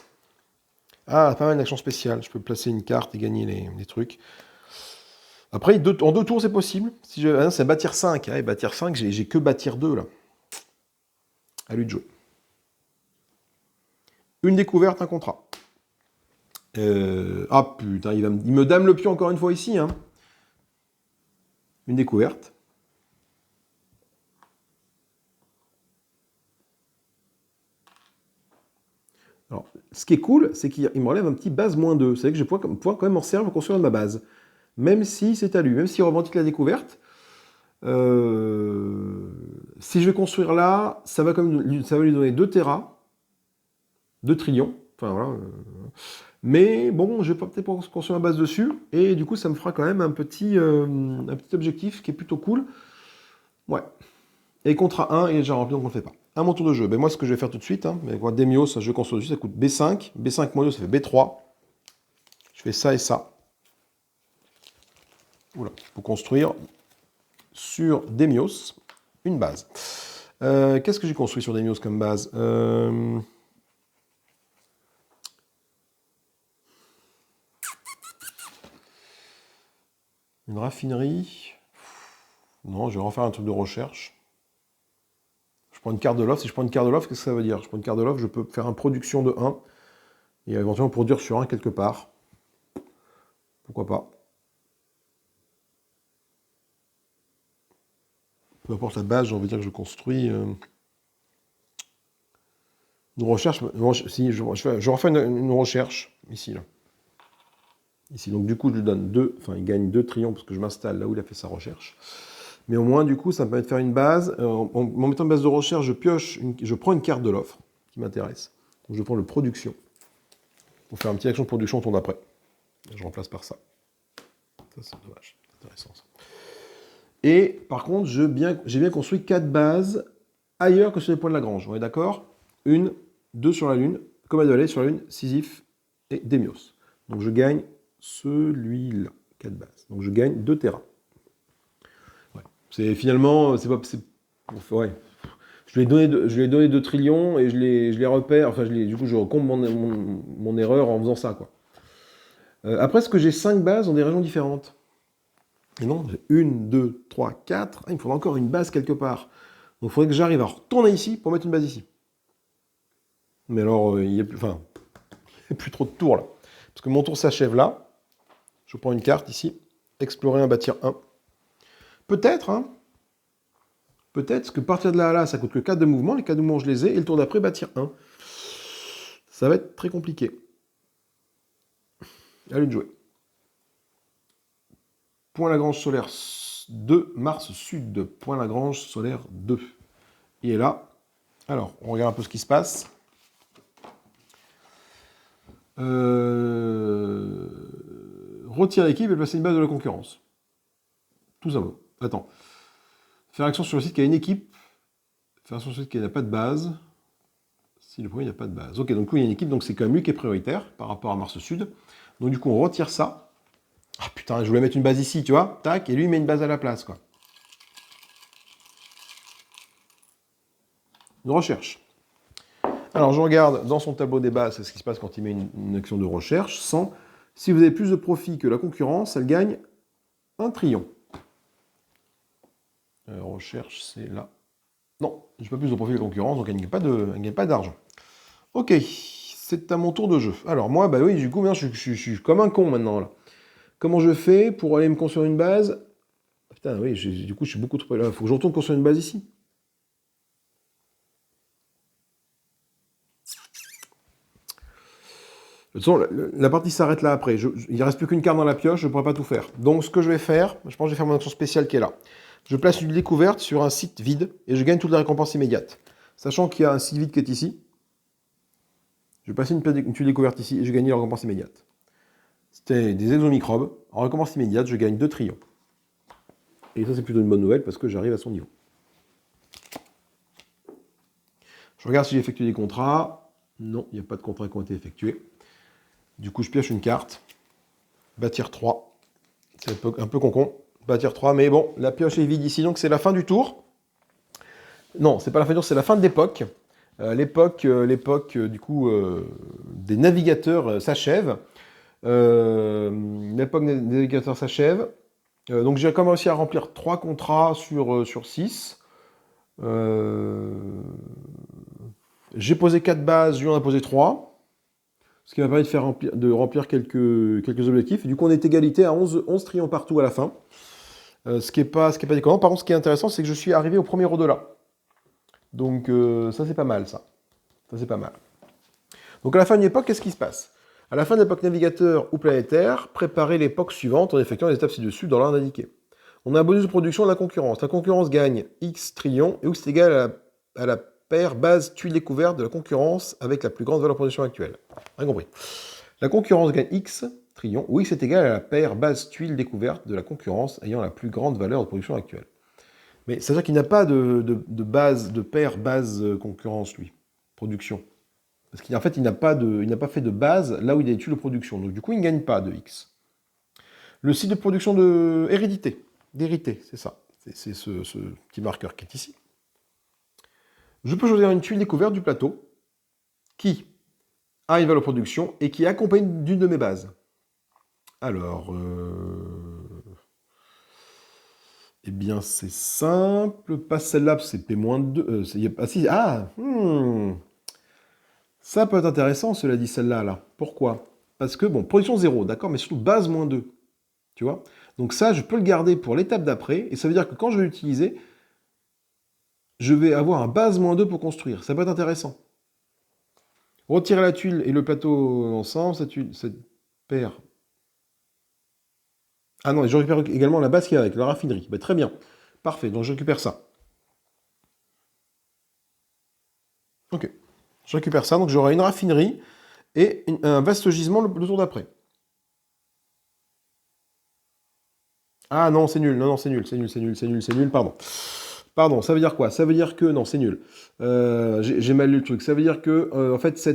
Ah, pas mal d'action spéciale. Je peux placer une carte et gagner les trucs. Après, en 2 tours, c'est possible. Si c'est bâtir 5. Et bâtir 5, j'ai que bâtir 2 là. À lui de jouer. Une découverte, un contrat. Ah putain, il me dame le pion encore une fois ici. Hein. Une découverte. Alors, ce qui est cool, c'est qu'il me relève un petit base -2. C'est vrai que je vais pouvoir quand même m'en servir pour construire ma base. Même si c'est à lui, même s'il revendique la découverte. Si je vais construire là, ça va lui donner 2 Terra, 2 trillions. Enfin voilà. Mais bon, je vais peut-être pas construire ma base dessus. Et du coup, ça me fera quand même un petit objectif qui est plutôt cool. Ouais. Et contrat 1, il est déjà rempli, donc on ne le fait pas. À mon tour de jeu, ben moi ce que je vais faire tout de suite, Demios, je vais construire dessus, ça coûte B5. B5 mono, ça fait B3. Je fais ça et ça. Voilà, je peux construire sur Demios une base. Qu'est-ce que j'ai construit sur Demios comme base Une raffinerie. Non, je vais refaire un truc de recherche. Je prends une carte de loft. Si je prends une carte de loft, qu'est-ce que ça veut dire? Je prends une carte de loft, je peux faire une production de 1 et éventuellement produire sur 1 quelque part. Pourquoi pas? Peu importe la base, j'ai envie de dire que je construis une recherche. Si, je refais une recherche ici. Là. Ici, donc du coup, je lui donne 2, enfin, il gagne 2 triomphes parce que je m'installe là où il a fait sa recherche. Mais au moins, du coup, ça me permet de faire une base. En mettant une base de recherche, je prends une carte de l'offre qui m'intéresse. Donc je prends le production pour faire une petite action de production au tour d'après. Je remplace par ça. Ça, c'est dommage. C'est intéressant, ça. Et par contre, j'ai bien construit 4 bases ailleurs que sur les points de Lagrange. On est d'accord? 1, 2 sur la Lune, Comète de Halley sur la Lune, Sisyphe et Démios. Donc je gagne celui-là, 4 bases. Donc je gagne 2 terrains. Ouais. C'est finalement, c'est pas, ouais. Je lui ai donné 2 trillions et je les repère. Enfin, du coup, je recompe mon erreur en faisant ça, quoi. Après, est-ce que j'ai 5 bases dans des régions différentes? Et non, j'ai 1, 2, 3, 4. Ah, il me faudra encore une base quelque part. Donc il faudrait que j'arrive à retourner ici pour mettre une base ici. Mais alors, il n'y a plus trop de tours là. Parce que mon tour s'achève là. Je prends une carte ici. Explorer un, bâtir 1. Peut-être, hein. Peut-être, parce que partir de là à là, ça coûte que 4 de mouvement. Les 4 de mouvement, je les ai. Et le tour d'après, bâtir 1. Ça va être très compliqué. À lui de jouer. Point Lagrange solaire 2, Mars Sud. Point Lagrange solaire 2. Il est là. Alors, on regarde un peu ce qui se passe. Retire l'équipe et placer une base de la concurrence. Tout simplement. Attends. Faire action sur le site qui a une équipe. Faire action sur le site qui n'a pas de base. Si le premier n'a pas de base. Ok, donc il y a une équipe, donc c'est quand même lui qui est prioritaire par rapport à Mars Sud. Donc du coup, on retire ça. Ah putain, je voulais mettre une base ici, tu vois. Tac, et lui, il met une base à la place, quoi. Une recherche. Alors, je regarde dans son tableau des bases, c'est ce qui se passe quand il met une action de recherche. 100. Si vous avez plus de profit que la concurrence, elle gagne 1 trillion. Recherche, c'est là. Non, je n'ai pas plus de profit que la concurrence, donc elle ne gagne pas d'argent. Ok, c'est à mon tour de jeu. Alors moi, bah oui, du coup, je suis comme un con maintenant, là. Comment je fais pour aller me construire une base? Putain, oui, du coup, je suis beaucoup trop... Il faut que je retourne construire une base ici. De toute façon, la partie s'arrête là après. Il ne reste plus qu'une carte dans la pioche, je ne pourrai pas tout faire. Donc ce que je vais faire, je pense que je vais faire mon action spéciale qui est là. Je place une découverte sur un site vide et je gagne toutes les récompenses immédiates. Sachant qu'il y a un site vide qui est ici, je vais passer une tuile découverte ici et je gagne la récompense immédiate. C'était des exomicrobes. En récompense immédiate, je gagne 2 trillions. Et ça, c'est plutôt une bonne nouvelle parce que j'arrive à son niveau. Je regarde si j'ai effectué des contrats. Non, il n'y a pas de contrats qui ont été effectués. Du coup, je pioche une carte. Bâtir 3. C'est un peu con-con. Bâtir 3, mais bon, la pioche est vide ici, donc c'est la fin du tour. Non, c'est pas la fin du tour, c'est la fin de l'époque. L'époque du coup, des navigateurs s'achève. L'époque des navigateurs s'achève. Donc j'ai quand même réussi à remplir 3 contrats sur 6. J'ai posé 4 bases, lui en a posé 3. Ce qui m'a permis de remplir quelques objectifs. Et du coup, on est égalité à 11 trillions partout à la fin. Ce qui n'est pas déconnant. Par contre, ce qui est intéressant, c'est que je suis arrivé au premier au-delà. Donc ça, c'est pas mal, ça. Ça, c'est pas mal. Donc à la fin d'une époque, qu'est-ce qui se passe? À la fin de l'époque navigateur ou planétaire, préparez l'époque suivante en effectuant les étapes ci-dessus dans l'ordre indiqué. On a un bonus de production de la concurrence. La concurrence gagne X trillions et X est égal à la paire base tuile découverte de la concurrence avec la plus grande valeur de production actuelle. Rien compris. La concurrence gagne X trillions, où X est égal à la paire base tuile découverte de la concurrence ayant la plus grande valeur de production actuelle. Mais c'est-à-dire qu'il n'a pas de paire base concurrence, lui, production. Parce qu'en fait, il n'a pas fait de base là où il a tuiles de production. Donc du coup, il ne gagne pas de X. Le site de production de hérédité, d'hérité, c'est ça. C'est ce petit marqueur qui est ici. Je peux choisir une tuile découverte du plateau qui a une valeur de production et qui est accompagnée d'une de mes bases. Alors, eh bien, c'est simple. Pas celle-là, c'est P-2. Ça peut être intéressant, cela dit, celle-là. Là. Pourquoi? Parce que, bon, production 0, d'accord, mais surtout base -2. Tu vois? Donc ça, je peux le garder pour l'étape d'après, et ça veut dire que quand je vais l'utiliser, je vais avoir un base -2 pour construire. Ça peut être intéressant. Retirer la tuile et le plateau ensemble, cette paire. Ah non, je récupère également la base qui est avec, la raffinerie. Bah, très bien. Parfait, donc je récupère ça. Ok. Je récupère ça, donc j'aurai une raffinerie et un vaste gisement le tour d'après. Ah non, c'est nul, non, c'est nul, pardon. Pardon, ça veut dire quoi? Ça veut dire que, non, c'est nul. J'ai mal lu le truc. Ça veut dire que, en fait, ce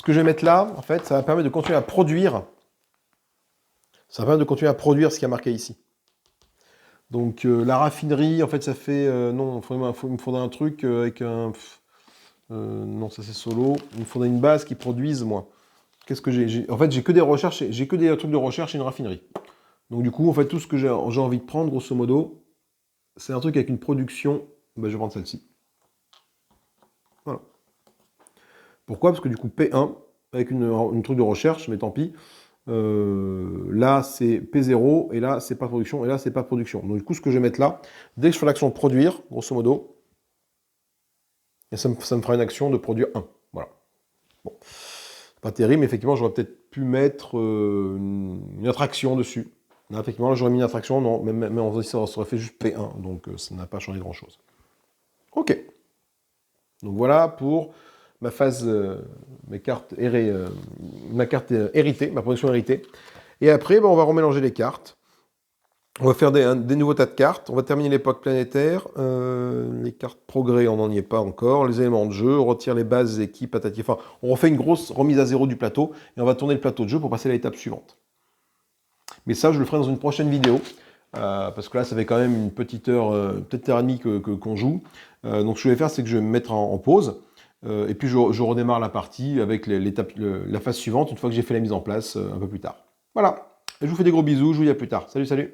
que je vais mettre là, en fait, ça va permettre de continuer à produire. Ça va permettre de continuer à produire ce qui a marqué ici. Donc, la raffinerie, en fait, ça fait... non, il me faudrait un truc avec un... non, ça c'est solo. Il me faudrait une base qui produise, moi. Qu'est-ce que j'ai? En fait, j'ai que des recherches, j'ai que des trucs de recherche et une raffinerie. Donc, du coup, en fait, tout ce que j'ai envie de prendre, grosso modo, c'est un truc avec une production. Ben, je vais prendre celle-ci. Voilà. Pourquoi? Parce que du coup, P1, avec une truc de recherche, mais tant pis. Là, c'est P0, et là, c'est pas production, et là, c'est pas production. Donc, du coup, ce que je vais mettre là, dès que je fais l'action produire, grosso modo, et ça me fera une action de produire 1. Voilà. Bon. Pas terrible, mais effectivement, j'aurais peut-être pu mettre une attraction dessus. Là, effectivement, là, j'aurais mis une attraction, non, mais en faisant ça aurait fait juste P1, donc ça n'a pas changé grand-chose. Ok. Donc voilà pour ma phase, ma carte héritée, ma production héritée. Et après, on va remélanger les cartes. On va faire des nouveaux tas de cartes. On va terminer l'époque planétaire. Les cartes progrès, on n'en y est pas encore. Les éléments de jeu, on retire les bases, équipes, patati. Enfin, on refait une grosse remise à zéro du plateau et on va tourner le plateau de jeu pour passer à l'étape suivante. Mais ça, je le ferai dans une prochaine vidéo. Parce que là, ça fait quand même une petite heure, peut-être heure et demie qu'on joue. Donc, ce que je vais faire, c'est que je vais me mettre en pause. Et puis, je redémarre la partie avec la phase suivante, une fois que j'ai fait la mise en place un peu plus tard. Voilà. Et je vous fais des gros bisous. Je vous dis à plus tard. Salut, salut.